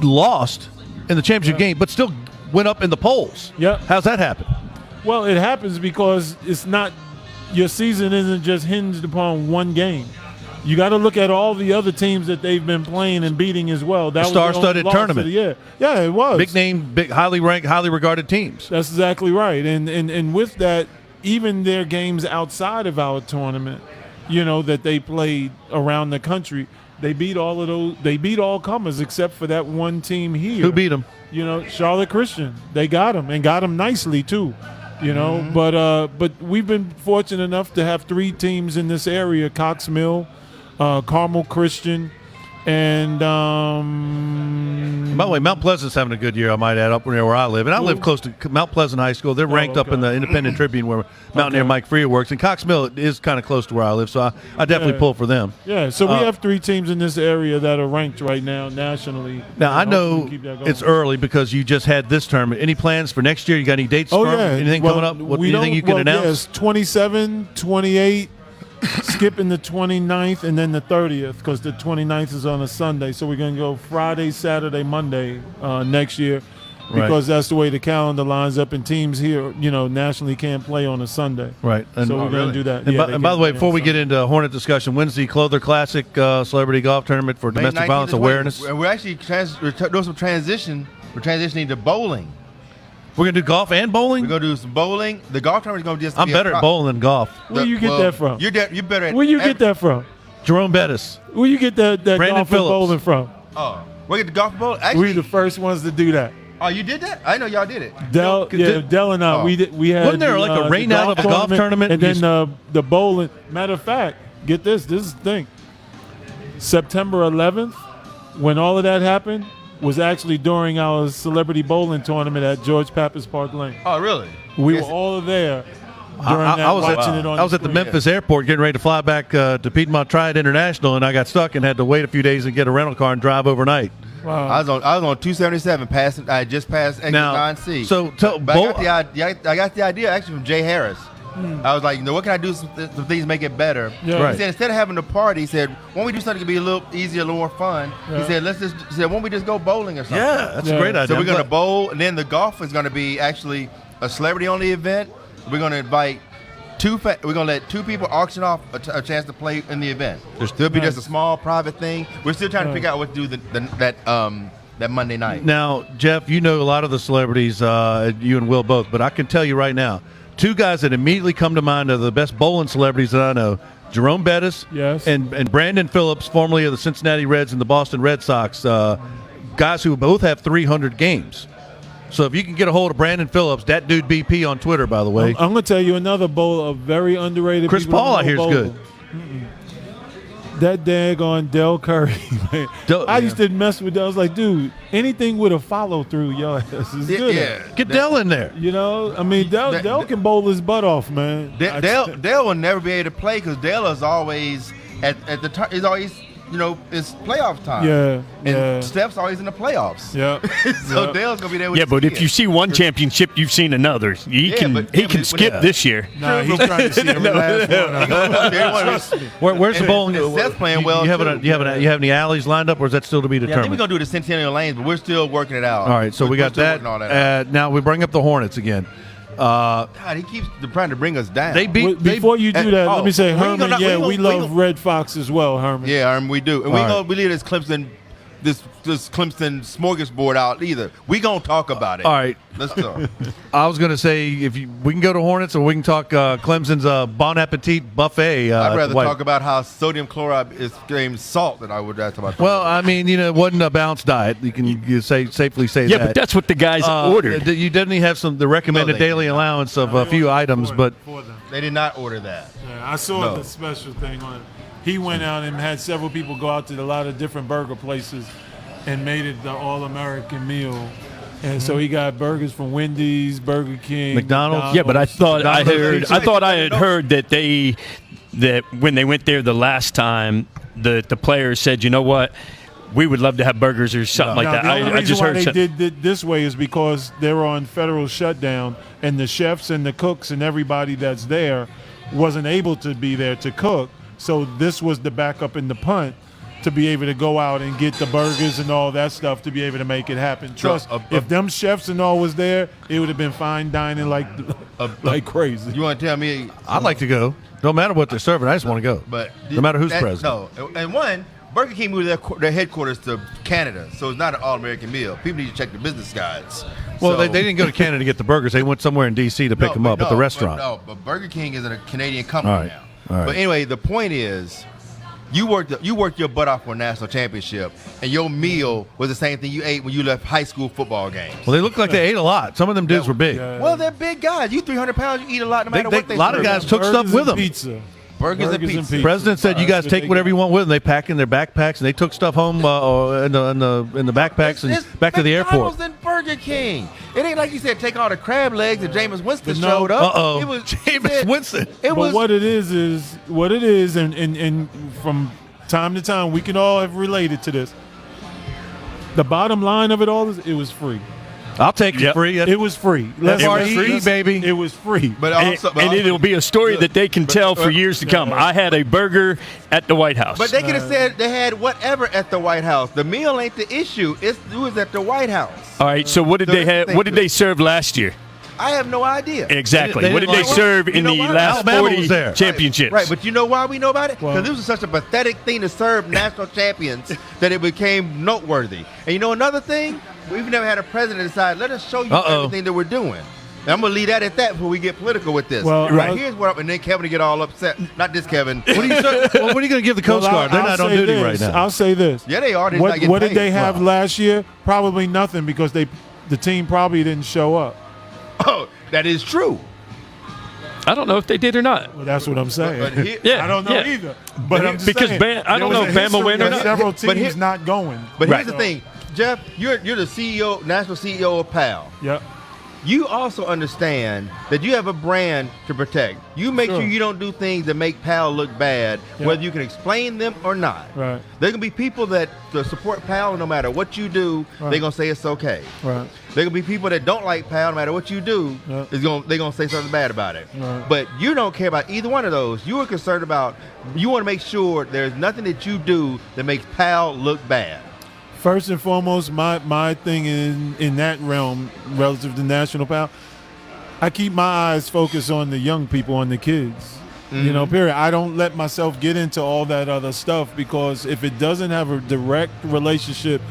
Lost in the championship game, but still went up in the polls. Yep. How's that happen? Well, it happens because it's not your season isn't just hinged upon one game. You got to look at all the other teams that they've been playing and beating as well. That was the only star-studded loss tournament. of the year. Yeah, it was. Big name, big, highly ranked, highly regarded teams. That's exactly right. And with that, even their games outside of our tournament, that they played around the country, they beat all of those. They beat all comers except for that one team here. Who beat them? Charlotte Christian. They got them and got them nicely too. But we've been fortunate enough to have 3 teams in this area: Cox Mill, Carmel Christian, and by the way, Mount Pleasant's having a good year, I might add, up near where I live. And I live close to Mount Pleasant High School. They're ranked up in the Independent Tribune where Mountaineer Mike Freer works. And Cox Mill is kind of close to where I live, so I definitely pull for them. Yeah, so we have 3 teams in this area that are ranked right now nationally. Now, I know it's early because you just had this tournament. Any plans for next year? You got any dates? Anything coming up? Anything you can announce? Yes, 27, 28, skipping the 29th, and then the 30th because the 29th is on a Sunday. So we're going to go Friday, Saturday, Monday next year because that's the way the calendar lines up, and teams here, nationally can't play on a Sunday. Right. And, so we're going to do that. And by the way, before we get into Hornet discussion, when's the Clother Classic Celebrity Golf Tournament for Domestic Violence Awareness? We're actually doing some transition. We're transitioning to bowling. We're going to do golf and bowling? We're going to do some bowling. The golf tournament is going to just I'm better at bowling than golf. Where you get that from? You're better at Where you get that from? Jerome Bettis. Where you get that Brandon golf and Phillips. bowling from? Oh, we get the golf and bowling? Actually, We're the first ones to do that. Oh, you did that? I know y'all did it. Dell and I, we had. Wasn't there like a rain out of a golf tournament? And then the bowling. Matter of fact, get this. This is the thing. September 11th, when all of that happened, was actually during our celebrity bowling tournament at George Pappas Park Lane. Oh, really? We were all there during that, I was watching it on I was at the Memphis airport getting ready to fly back to Piedmont Triad International, and I got stuck and had to wait a few days and get a rental car and drive overnight. Wow. I was on 277, passing. I just passed exit Now, 9C. so But I got the idea actually from Jay Harris. I was like, what can I do some things to make it better? Yeah. Right. He said, instead of having a party, he said, why don't we do something to be a little easier, a little more fun? Yeah. He said, why don't we just go bowling or something? Yeah, that's a great idea. So we're going to bowl, and then the golf is going to be actually a celebrity-only event. We're going to invite we're going to let 2 people auction off a chance to play in the event. There'll be just a small private thing. We're still trying to figure out what to do that Monday night. Now, Jeff, you know a lot of the celebrities, you and Will both, but I can tell you right now, 2 guys that immediately come to mind are the best bowling celebrities that I know: Jerome Bettis and Brandon Phillips, formerly of the Cincinnati Reds and the Boston Red Sox, guys who both have 300 games. So if you can get a hold of Brandon Phillips, that dude BP on Twitter, by the way. I'm going to tell you another bowler, a very underrated. Chris Paul, I hear, is good. That daggone Del Curry, man. I used to mess with Del. I was like, dude, anything with a follow through, your ass is good. Yeah. Get Del in there. I mean, Del can bowl his butt off, man. Dale will never be able to play because Dale is always at the time, it's always, it's playoff time. Yeah, And Steph's always in the playoffs. Yeah. So Dale's gonna be there with Yeah, his but if kids. you see one championship, you've seen another. He can skip this year. Nah, he's trying to see every last one. Where's the bowling? and Seth's playing well, You have too. you have any alleys lined up, or is that still to be Yeah, I think determined? we're gonna do the Centennial Lanes, but we're still working it out. All right, so we We're got still that. working all that out. Now we bring up the Hornets again. God, he keeps trying to bring us down. They beat. Before you do that, let me say, we Herman, gonna- we love Red Fox as well, Herman. Yeah, we do, and we All gonna right. believe this Clemson, this Clemson smorgasbord out either. We gonna talk about it. All right. Let's talk. I was going to say we can go to Hornets, or we can talk Clemson's Bon Appetit buffet. I'd rather White. talk about how sodium chloride is getting salt than I would talk about. Well, I mean, it wasn't a balanced diet. You safely say Yeah, that. but that's what the guys ordered. You definitely have the recommended No, they daily did not. allowance of a few items, but For them. they did not order that. Yeah, I saw No. the special thing on it. He went out and had several people go out to a lot of different burger places and made it the all-American meal. And so he got burgers from Wendy's, Burger King, McDonald's. Yeah, but I thought I McDonald's. had heard that when they went there the last time, the players said, you know what, we would love to have burgers or something like Now, that. the only I reason just why heard they something. did it this way is because they were on federal shutdown, and the chefs and the cooks and everybody that's there wasn't able to be there to cook. So this was the backup in the punt to be able to go out and get the burgers and all that stuff to be able to make it happen. Trust, if them chefs and all was there, it would have been fine dining like crazy. You want to tell me? I'd like to go. Don't matter what they're serving. I just want to go. But no matter who's that- president. No, and one, Burger King moved their headquarters to Canada, so it's not an all-American meal. People need to check the business guides. Well, So- they didn't go to Canada to get the burgers. They went somewhere in D.C. to pick No, them but up at the no, restaurant. but Burger King is a Canadian company All right. now. All right. But anyway, the point is, you worked your butt off for a national championship, and your meal was the same thing you ate when you left high school football games. Well, they looked like they ate a lot. Some of them dudes were big. Well, they're big guys. You 300 pounds, you eat a lot no matter what they a lot of serve. guys took stuff Burgers with and them. Pizza. Burgers and pizza. President said you guys That's what take they whatever got. you want with them. They pack in their backpacks, and they took stuff home in the backpacks and It's back to the airport. McDonald's and Burger King. It ain't like you said take all the crab legs and Jameis Winston But no- showed up. Uh-oh. It was Jameis Winston. It But was what it is, and from time to time, we can all have related to this. The bottom line of it all is it was free. I'll take it Yep. free. It was free. FRE, baby. It was free. But And, also, and it'll be a story that they can tell for years to come. I had a burger at the White House. But they could have said they had whatever at the White House. The meal ain't the issue. It was at the White House. All right, so what did So they that's the have? thing. What did they serve last year? I have no idea. Exactly. They What did didn't they like- serve You in know the what? last Alabama 40 was there. championships? Right, but you know why we know about it? Because Well- this was such a pathetic thing to serve national champions that it became noteworthy. And you know another thing? We've never had a president decide, let us show you everything that we're doing. And I'm going to leave that at that before we get political with this. Well, right. I'll- Here's what, and then Kevin to get all upset. Not this Kevin. What are you going to give the Coast Guard? They're not on say duty this. right now. I'll say this. Yeah, they are. They're not What, getting what did paid. they have Wow. last year? Probably nothing because the team probably didn't show up. Oh, that is true. I don't know if they did or not. Well, that's what I'm saying. But here- Yeah, I don't know yeah. either. But I'm just Because saying, I don't there know was if a Bama history win or of not. several But teams here- not going. But Right. here's the thing, Jeff, you're the CEO, national CEO of PAL. Yep. You also understand that you have a brand to protect. You make Sure. sure you don't do things that make PAL look bad, Yeah. whether you can explain them or not. Right. There can be people that support PAL no matter what you do, Right. they're going to say it's okay. Right. There can be people that don't like PAL no matter what you do, Yeah. they're going to say something bad about it. Right. But you don't care about either one of those. You are concerned about, you want to make sure there's nothing that you do that makes PAL look bad. First and foremost, my thing in that realm relative to national power, I keep my eyes focused on the young people, on the kids. You know, period. I don't let myself get into all that other stuff because if it doesn't have a direct relationship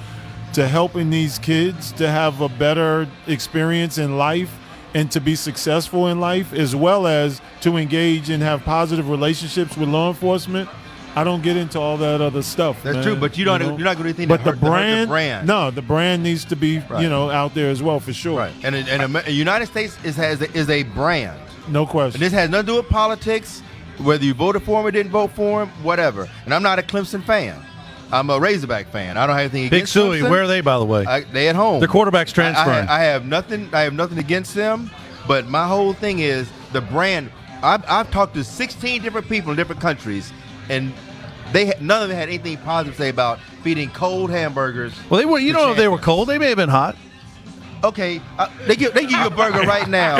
to helping these kids to have a better experience in life and to be successful in life, as well as to engage and have positive relationships with law enforcement, I don't get into all that other stuff. That's man, true, but you're not know? going to do anything But to the hurt, to hurt the brand, brand. no, the brand needs to be, Right. out there as well for sure. Right. And the United States is a brand. No And question. this has nothing to do with politics, whether you voted for him or didn't vote for him, whatever. And I'm not a Clemson fan. I'm a Razorback fan. I don't have anything Big against Suey, Clemson. where are they, by the way? They at home. Their quarterback's transferring. I have nothing against them, but my whole thing is the brand. I've talked to 16 different people in different countries, and None of them had anything positive to say about feeding cold hamburgers. Well, they were. You don't know if they were cold. They may have been hot. Okay, they give you a burger right now.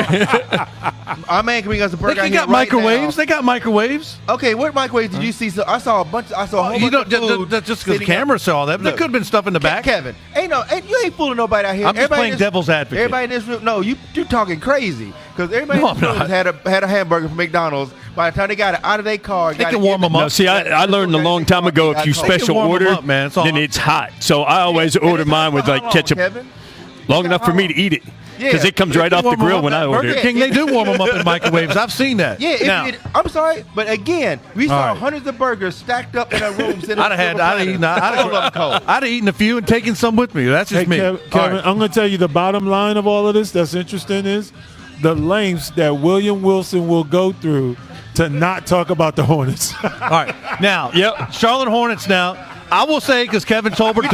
Our man can bring us a burger. They got microwaves. They got microwaves. Okay, what microwaves did you see? So I saw a bunch. I saw a whole bunch of food. That's just because the camera saw that. There could have been stuff in the back. Kevin, you ain't fooling nobody out here. I'm just playing devil's advocate. Everybody in this room, no, you talking crazy because everybody in this room had a hamburger from McDonald's. By the time they got it out of their car, they can warm them up. No, see, I learned a long time ago if you special order, then it's hot. So I always order mine with like ketchup. Long enough for me to eat it. Because it comes right off the grill when I order it. Burger King, they do warm them up in microwaves. I've seen that. Yeah, I'm sorry, but again, we saw hundreds of burgers stacked up in our rooms. I'd have eaten a few and taken some with me. That's just me. Kevin, I'm going to tell you the bottom line of all of this that's interesting is the lengths that William Wilson will go through to not talk about the Hornets. All right. Now, Charlotte Hornets now. I will say, because Kevin Tolbert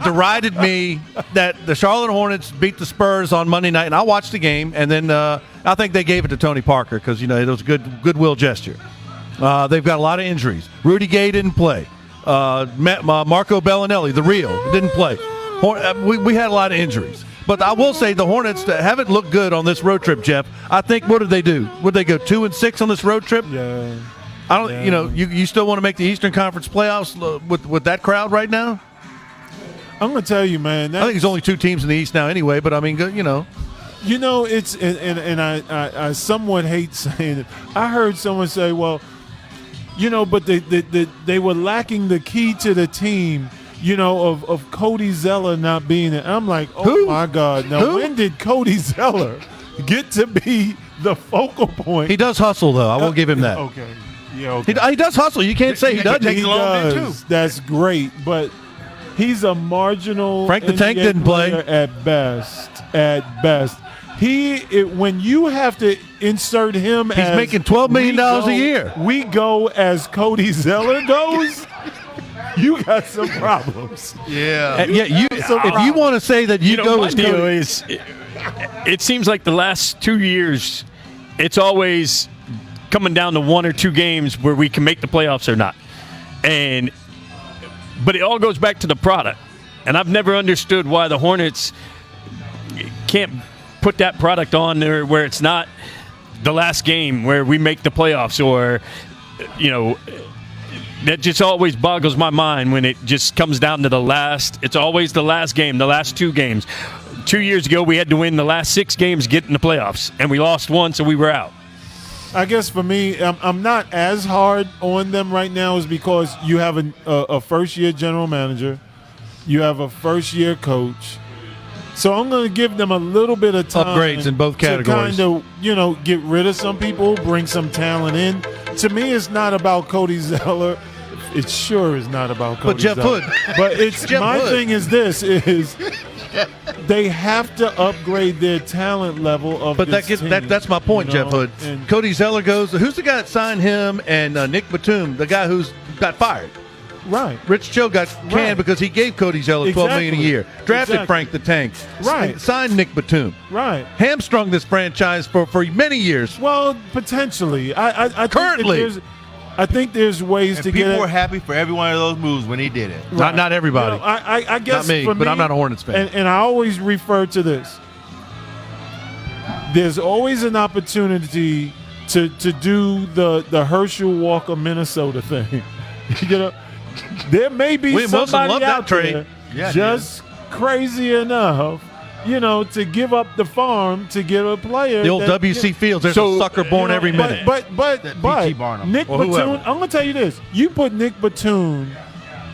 derided me that the Charlotte Hornets beat the Spurs on Monday night, and I watched the game, and then I think they gave it to Tony Parker because, it was a goodwill gesture. They've got a lot of injuries. Rudy Gay didn't play. Marco Bellinelli, the real, didn't play. We had a lot of injuries. But I will say the Hornets haven't looked good on this road trip, Jeff. I think, what did they do? Would they go 2-6 on this road trip? Yeah. I don't. You still want to make the Eastern Conference playoffs with that crowd right now? I'm going to tell you, man. I think there's only 2 teams in the East now, anyway. But I mean, it's and I somewhat hate saying it. I heard someone say, well, but they were lacking the key to the team. Of Cody Zeller not being there. I'm like, my God! Now, when did Cody Zeller get to be the focal point? He does hustle, though. I will give him that. Okay. Yeah, okay. He does hustle. You can't say he doesn't. He does. That's great, but he's a marginal. Frank the Tank didn't play at best. When you have to insert him, he's making $12 million a year. We go as Cody Zeller goes. You got some problems. Yeah. If you want to say that you go as Cody, it seems like the last 2 years, it's always coming down to 1 or 2 games where we can make the playoffs or not. But it all goes back to the product. And I've never understood why the Hornets can't put that product on there where it's not the last game where we make the playoffs or, that just always boggles my mind when it just comes down to it's always the last game, the last 2 games. 2 years ago, we had to win the last 6 games to get in the playoffs, and we lost 1, so we were out. I guess for me, I'm not as hard on them right now is because you have a first-year general manager, you have a first-year coach. So I'm going to give them a little bit of time. Upgrades in both categories. To kind of, get rid of some people, bring some talent in. To me, it's not about Cody Zeller. It sure is not about Cody Jeff Zeller. Hood. But thing is this, they have to upgrade their talent level of But that's my point, Jeff Hood. Cody Zeller goes, who's the guy that signed him and Nick Batum, the guy who's got fired? Right. Rich Cho got canned because he gave Cody Zeller $12 million a year. Drafted Frank the Tank. Right. Signed Nick Batum. Right. Hamstrung this franchise for many years. Well, potentially. Currently. I think there's ways to get it. People were happy for every one of those moves when he did it. Right. Not everybody. I guess not me, for but I'm not a Hornets fan. And I always refer to this. There's always an opportunity to do the Herschel Walker Minnesota thing. There may be somebody out there just crazy enough, to give up the farm to get a player. The old W.C. Fields, there's a sucker born every minute. But Nick Batum, I'm going to tell you this. You put Nick Batum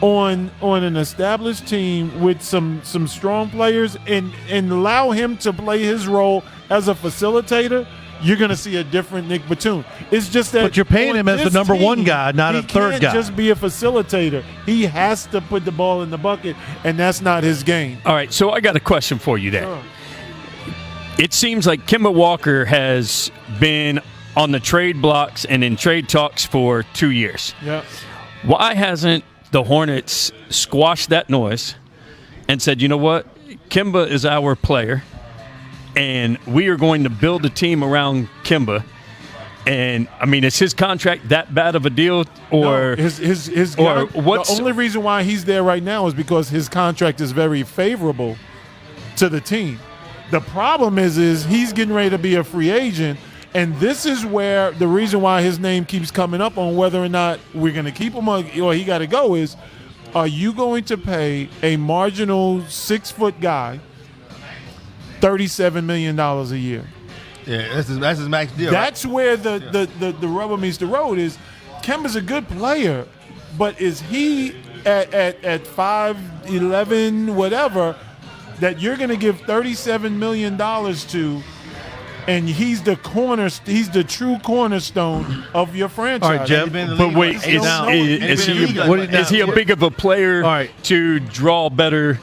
on an established team with some strong players and allow him to play his role as a facilitator, you're going to see a different Nick Batum. It's just that. But you're paying him as the number 1 guy, not a third guy. He can't just be a facilitator. He has to put the ball in the bucket, and that's not his game. All right, so I got a question for you there. Sure. It seems like Kemba Walker has been on the trade blocks and in trade talks for 2 years. Yeah. Why hasn't the Hornets squashed that noise and said, you know what, Kemba is our player, and we are going to build a team around Kemba, And I mean, is his contract that bad of a deal, or No, his or the only reason why he's there right now is because his contract is very favorable to the team. The problem is he's getting ready to be a free agent, and this is where the reason why his name keeps coming up on whether or not we're going to keep him or he got to go is, are you going to pay a marginal 6-foot guy $37 million a year? Yeah, that's his max deal. That's where the rubber meets the road is. Kemba's a good player, but is he at 5'11", whatever, that you're going to give $37 million to, and he's the true cornerstone of your franchise? All right, Jeff. but wait, is he a big of a player All right. to draw better?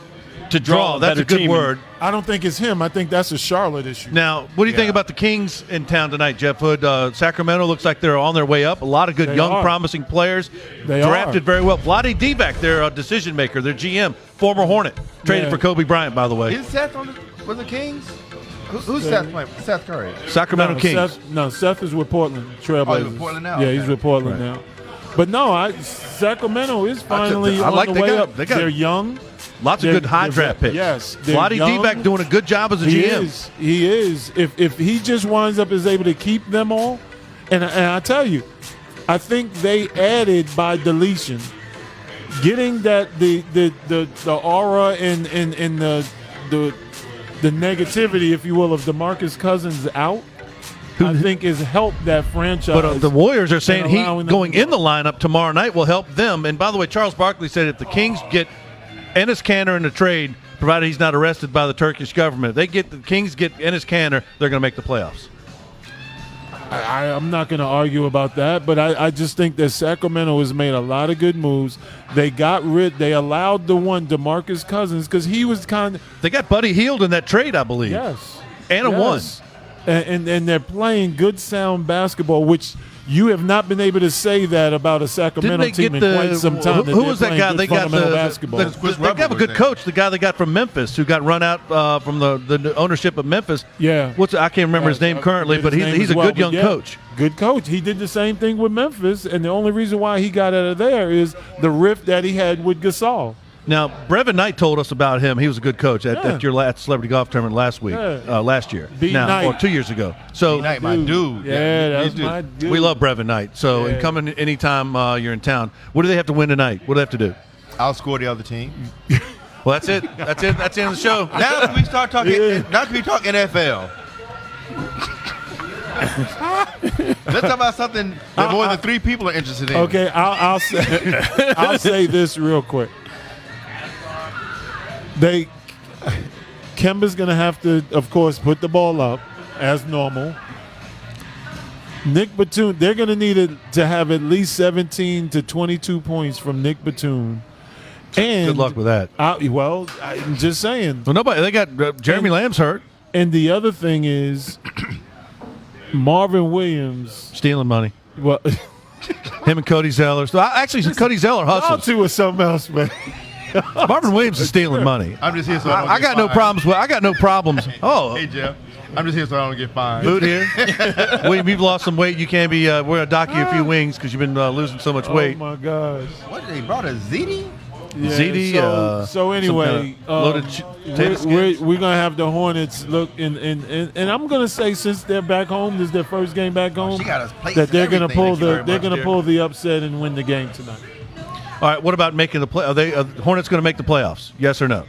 To draw That's better a good team? word. I don't think it's him. I think that's a Charlotte issue. Now, what do you think about the Kings in town tonight, Jeff Hood? Sacramento looks like they're on their way up. A lot of good They young, are. promising players. They drafted are. very well. Vlade Divac, their decision maker, their GM, former Hornet, traded Yeah. for Kobe Bryant, by the way. Is Seth with the Kings? Who's Seth playing? Seth Curry. Sacramento Kings. Seth is with Portland Trailblazers. Oh, he's with Portland now? Yeah, Okay. he's with Portland now. But no, Sacramento is finally I on like the they way got- up. they got- They're young. Lots of They're- good high they're- draft picks. yes, they're Vlade young. Divac doing a good job as a He GM. is. He is. If he just winds up is able to keep them all, and I tell you, I think they added by deletion, getting that the aura and the negativity, if you will, of DeMarcus Cousins out. I think has helped that franchise. But the Warriors are saying and he allowing them going to in the lineup tomorrow night will help them. And by the way, Charles Barkley said if the Kings get Enes Kanter in the trade, provided he's not arrested by the Turkish government, the Kings get Enes Kanter, they're going to make the playoffs. I'm not going to argue about that, but I just think that Sacramento has made a lot of good moves. They allowed the one DeMarcus Cousins because he was They got Buddy Hield in that trade, I believe. yes, And a one. and they're playing good sound basketball, which you have not been able to say that about a Sacramento Didn't they team get in quite some time. Who was that guy? They got basketball. they got a good coach. The guy they got from Memphis, who got run out from the ownership of Memphis. Yeah. I can't remember his name currently, but His name he's as a well, good young but yeah, coach. Good coach. He did the same thing with Memphis, and the only reason why he got out of there is the rift that he had with Gasol. Now, Brevin Knight told us about him. He was a good coach at Yeah. your last celebrity golf tournament last year. B. Knight. Or 2 years ago. So Knight, my dude. Yeah, that's he's my dude. dude. we love Brevin Knight. So Yeah. and coming anytime you're in town. What do they have to win tonight? What do they have to do? Outscore the other team. Well, that's it. That's it. That's the end of the show. Now can we start talking? Yeah. Now can we talk NFL? Let's talk about something that more than 3 people are interested in. Okay, I'll say I'll say this real quick. Kemba's gonna have to, of course, put the ball up as normal. Nick Batum, they're gonna need to have at least 17 to 22 points from Nick Batum. And Good luck with that. I'm just saying. Well, nobody. They got Jeremy Lamb's hurt, And the other thing is Marvin Williams. stealing money. Well, Him and Cody Zeller. So actually, Cody Zeller y'all hustles. two is something else, man. Marvin Williams is stealing money. I'm just here so I don't I get got no fined. problems with. I got no problems. Oh, Hey Jeff, I'm just here so I don't get fined. Boot here. William, you've lost some weight. You can't be. We're gonna dock you a few wings because you've been losing so much weight. Oh my gosh. What they brought a ZD? Yeah, ZD, So some anyway, kinda loaded potato skins. we're gonna have the Hornets look and I'm gonna say since they're back home, this is their first game back home, She got us plates that and they're gonna everything. pull Thank you very they're much, gonna dear. pull the upset and win the game tonight. All right. What about making the play? Are they Hornets going to make the playoffs? Yes or no?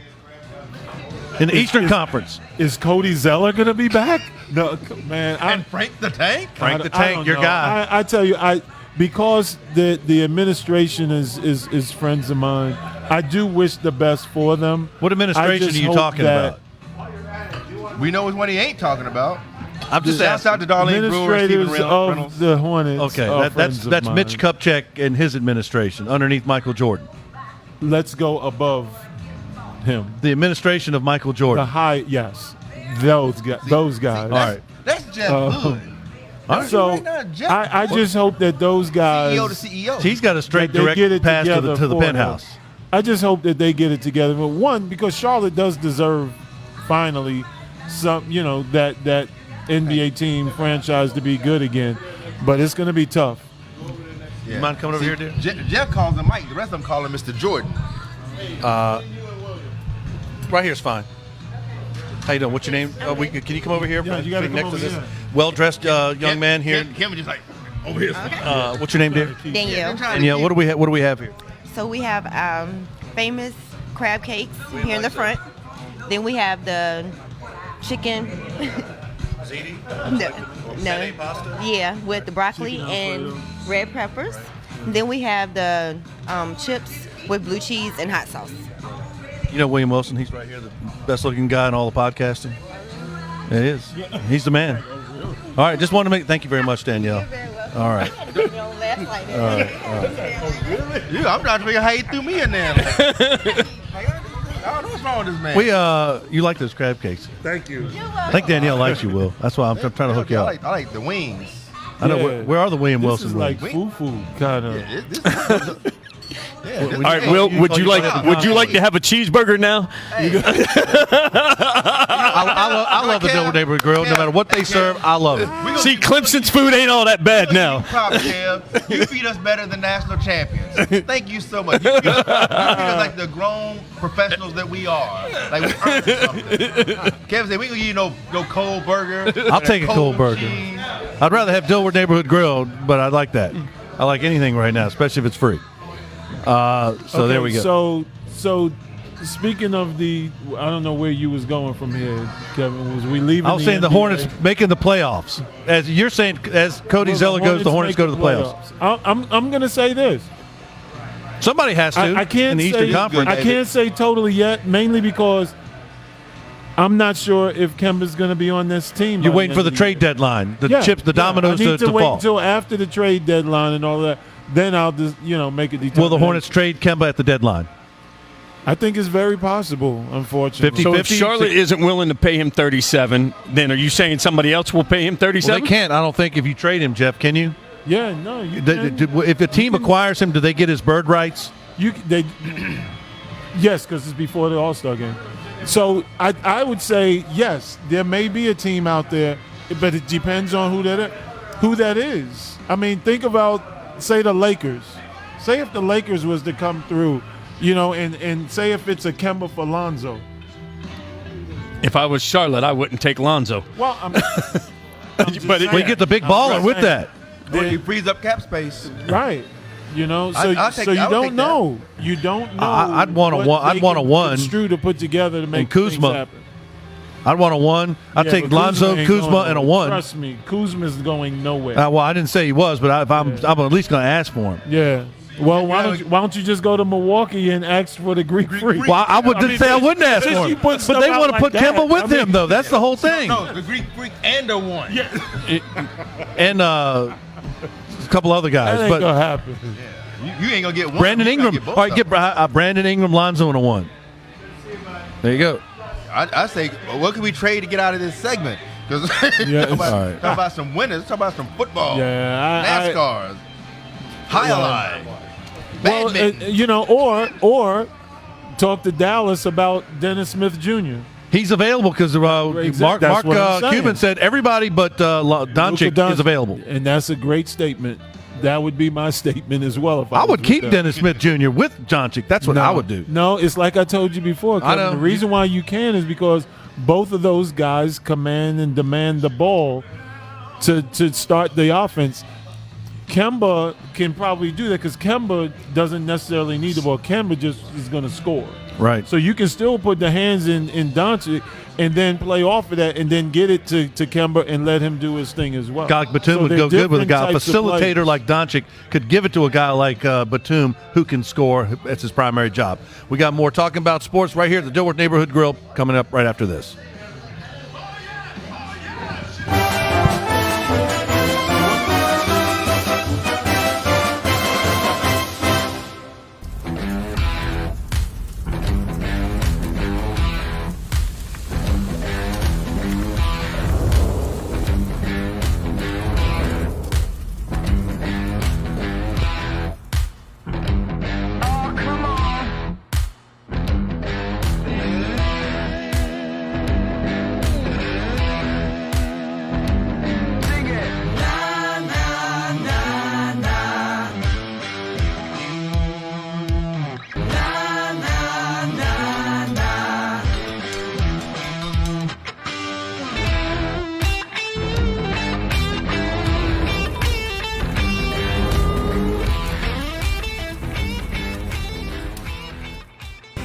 In the Eastern Conference, Is Cody Zeller gonna be back? No, man. And Frank the Tank? Frank the I Tank, don't your know. guy. I tell you, because the administration is friends of mine. I do wish the best for them. What administration I just are you hope talking that about? We know which one he ain't talking about. I'm just Shouts asking. out to Darlene Brewer and Stephen Administrators Reynolds. of the Hornets. Okay, are that's friends of that's mine. Mitch Kupchak and his administration underneath Michael Jordan. Let's go above him. The administration of Michael The Jordan. high, yes, those guys. Those guys. All right. That's Jeff Hood. So Right now, Jeff- I just hope that those guys. CEO to CEO. He's got a straight that they get direct it pass to together the for penthouse. them. I just hope that they get it together. But one, because Charlotte does deserve finally some, that NBA team franchise to be good again. but it's going to be tough. You mind coming over here, dude? Jeff calls him Mike. The rest of them call him Mr. Jordan. Right here's fine. How you doing? What's your name? Can you come over here? Yeah, you gotta come next over to this here. well-dressed young man here. Kim is just like over here. What's your name, dear? Danielle. Danielle, what do we have here? So we have famous crab cakes here in the front. Then we have the chicken. No. Yeah, with the broccoli and red peppers. Then we have the chips with blue cheese and hot sauce. You know William Wilson? He's right here, the best-looking guy in all of podcasting. It is. He's the man. All right, just wanted to thank you very much, Danielle. You're very welcome. All right. All right. Yeah, I'm trying to figure out how he threw me in there. I don't know what's wrong with this man. You like those crab cakes? Thank you. I think Danielle likes you, Will. That's why I'm trying to hook you I up. like the wings. I know. Yeah. Where are the William This Wilson is like wings? foo kind of. All right, Will, would you like to have a cheeseburger now? I love the Dilworth Neighborhood Grill. No matter what they serve, I love it. See, Clemson's food ain't all that bad now. You feed us better than national champions. Thank you so much. You feed us like the grown professionals that we are. Like we earned something. Kevin said we gonna give you no cold burger. I'll take a cold burger. cheese. I'd rather have Dilworth Grill, but I like that. I like anything right now, especially if it's free. So there we go. So speaking of I don't know where you was going from here, Kevin. Was we leaving? I was saying the NBA? Hornets making the playoffs. As you're saying, as Cody Well, Zeller goes, the Hornets go to the playoffs. I'm going to say this. Somebody has to. I can't in the say Eastern Conference. I can't say totally yet, mainly because I'm not sure if Kemba's going to be on this team. You're by waiting for the end of trade year. deadline, the dominoes I need to wait fall. until after the trade deadline and all that. Then I'll just make a determination. Will the Hornets trade Kemba at the deadline? I think it's very possible, unfortunately. 50? So if Charlotte isn't willing to pay him 37, then are you saying somebody else will pay him 37? Well, they can't. I don't think if you trade him, Jeff. Can you? Yeah, no. You can. If a team acquires him, do they get his bird rights? Yes, because it's before the All-Star game. So I would say yes. There may be a team out there, but it depends on who that is. I mean, think about, say, the Lakers. Say if the Lakers was to come through, and say if it's a Kemba for Lonzo. If I was Charlotte, I wouldn't take Lonzo. Well, I'm just But saying. We get the big I'm baller just with saying. that. Or he frees up cap space. Right. So you I would take don't that. know. You don't know. I'd want a what one- I'd they want a can one. construe to put together to make Kuzma. things happen. I'd want a one. I'd Yeah, take but Lonzo, ain't Kuzma, going and a nowhere. one. Trust me, Kuzma's going nowhere. Well, I didn't say he was, but I'm at least going to ask for him. Yeah. Well, why don't you just go to Milwaukee and ask for the Greek Freak? Well, I wouldn't say I wouldn't ask since for you him, put but stuff they out want to like put that, Kemba with I mean- him, though. That's the whole thing. No, the Greek Freak and a one. Yeah. And a couple other guys, That ain't gonna but happen. You ain't gonna get one. Brandon You gotta Ingram. get both All right, of get them. Brandon Ingram, Lonzo, and a one. There you go. I say, what can we trade to get out of this segment? Because Yeah, talk, all right. about some winners, talk about some football, Yeah, NASCARs, highlight, badminton. or talk to Dallas about Dennis Smith Jr. He's available because Mark That's what I'm saying. Cuban said everybody but Doncic Luka is available. And that's a great statement. That would be my statement as well. If I was would with keep them. Dennis Smith Jr. with Doncic. That's what I would do. No, it's like I told you before, I Kevin. know. The reason why you can is because both of those guys command and demand the ball to start the offense. Kemba can probably do that because Kemba doesn't necessarily need the ball. Kemba just is going to score. Right. So you can still put the hands in Doncic and then play off of that and then get it to Kemba and let him do his thing as well. A guy like Batum So would they're go good with a different guy. A types of facilitator players. like Doncic could give it to a guy like Batum who can score. That's his primary job. We got more talking about sports right here at the Dilworth Neighborhood Grill coming up right after this.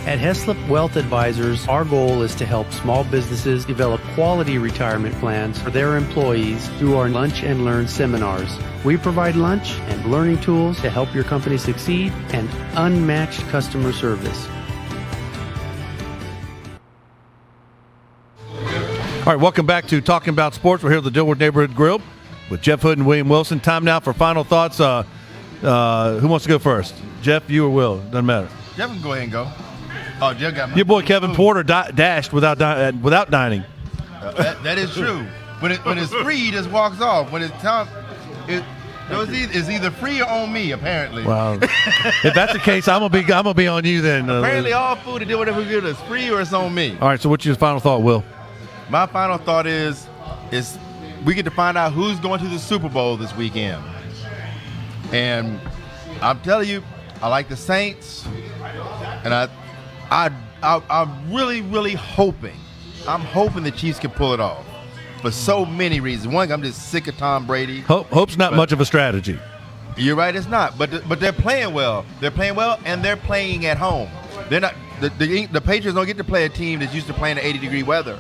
At Heslop Wealth Advisors, our goal is to help small businesses develop quality retirement plans for their employees through our Lunch and Learn seminars. We provide lunch and learning tools to help your company succeed and unmatched customer service. All right, welcome back to Talking About Sports. We're here at the Dilworth Neighborhood Grille with Jeff Hood and William Wilson. Time now for final thoughts. Who wants to go first? Jeff, you or Will? Doesn't matter. Jeff can go ahead and go. Oh, Jeff got my Your boy Kevin Porter dashed without dining. That is true. When it's free, he just walks off. When it's time, it's either free or on me. Apparently. Wow. If that's the case, I'm gonna be on you then. Apparently, all food to do whatever we do is free or it's on me. All right. So, what's your final thought, Will? My final thought is we get to find out who's going to the Super Bowl this weekend. And I'm telling you, I like the Saints, and I'm really, really hoping the Chiefs can pull it off for so many reasons. One, I'm just sick of Tom Brady. Hope's not much of a strategy. You're right, it's not. But they're playing well. They're playing well, and they're playing at home. They're not. The Patriots don't get to play a team that's used to playing in 80-degree weather.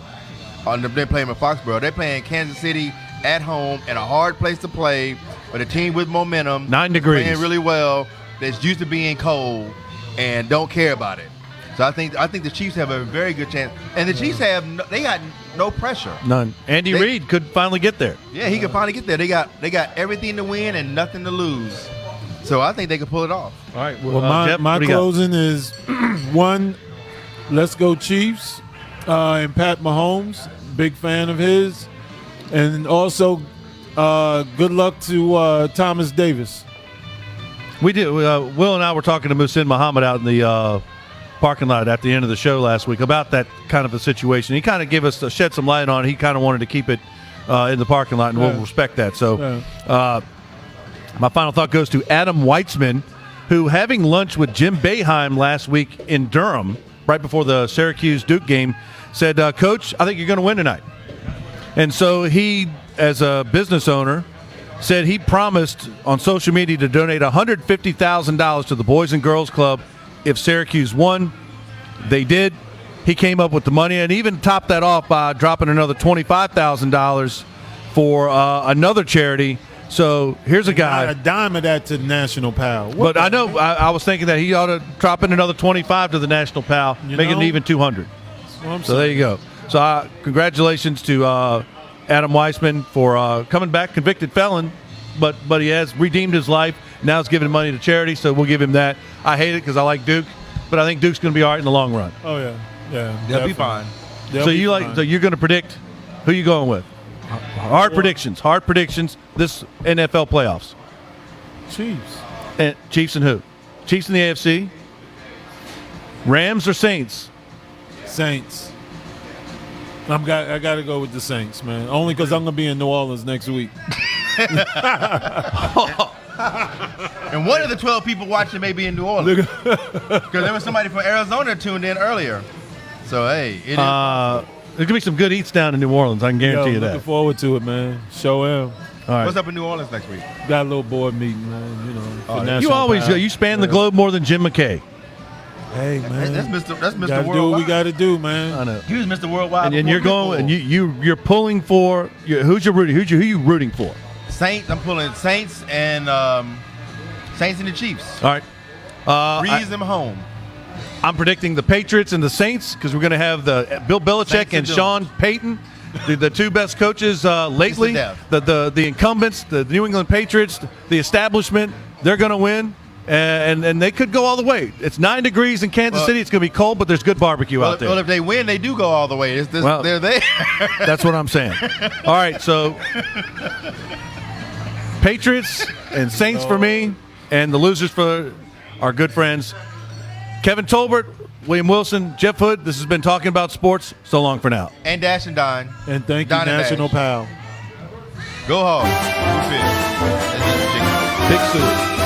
They're playing in Foxborough. They're playing Kansas City at home in a hard place to play, but a team with momentum, 9 degrees, playing really well. That's used to being cold and don't care about it. So I think the Chiefs have a very good chance, and the Chiefs they got no pressure. None. Andy Reid could finally get there. Yeah, he could finally get there. They got everything to win and nothing to lose. So I think they could pull it off. All right. Well, Jeff, my closing is one. Let's go Chiefs, and Pat Mahomes. Big fan of his, and also good luck to Thomas Davis. We did. Will and I were talking to Muhsin Muhammad out in the parking lot at the end of the show last week about that kind of a situation. He kind of gave us shed some light on it. He kind of wanted to keep it in the parking lot, and we'll respect that. So, my final thought goes to Adam Weitzman, who, having lunch with Jim Boeheim last week in Durham, right before the Syracuse-Duke game, said, Coach, I think you're going to win tonight. And so he, as a business owner, said he promised on social media to donate $150,000 to the Boys and Girls Club if Syracuse won. They did. He came up with the money and even topped that off by dropping another $25,000 for another charity. So here's a guy. Not a dime of that to the National Pal. But I know I was thinking that he ought to drop in another 25 to the National Pal, make it even 200. So there you go. So congratulations to Adam Weissman for coming back, convicted felon, but he has redeemed his life. Now he's giving money to charity, so we'll give him that. I hate it because I like Duke, but I think Duke's going to be all right in the long run. Oh yeah, they'll be fine. So you're going to predict who you going with? Hard predictions this NFL playoffs. Chiefs and who? Chiefs in the AFC? Rams or Saints? Saints. I got to go with the Saints, man. Only because I'm going to be in New Orleans next week. And one of the 12 people watching may be in New Orleans. Because there was somebody from Arizona tuned in earlier. So, hey. There's going to be some good eats down in New Orleans. I can guarantee you that. Looking forward to it, man. Show him. All right. What's up in New Orleans next week? Got a little board meeting, man. You always go. You span the globe more than Jim McKay. Hey, man. That's Mr. Gotta Worldwide. do what we got to do, man. I know. He was Mr. Worldwide. And you're going, and you're pulling for who you rooting for? Saints. I'm pulling Saints and the Chiefs. All right. Breeze them home. I'm predicting the Patriots and the Saints because we're going to have the Bill Belichick and Sean Payton, the two best coaches lately. The incumbents, the New England Patriots, the establishment. They're going to win. And they could go all the way. It's 9 degrees in Kansas City. It's going to be cold, but there's good barbecue out there. Well, if they win, they do go all the way. They're there. That's what I'm saying. All right, so Patriots and Saints for me, and the losers for our good friends Kevin Tolbert, William Wilson, Jeff Hood. This has been Talking About Sports. So long for now. And Dash and Dine. And thank you, National Pal. Go hard. Big Sue.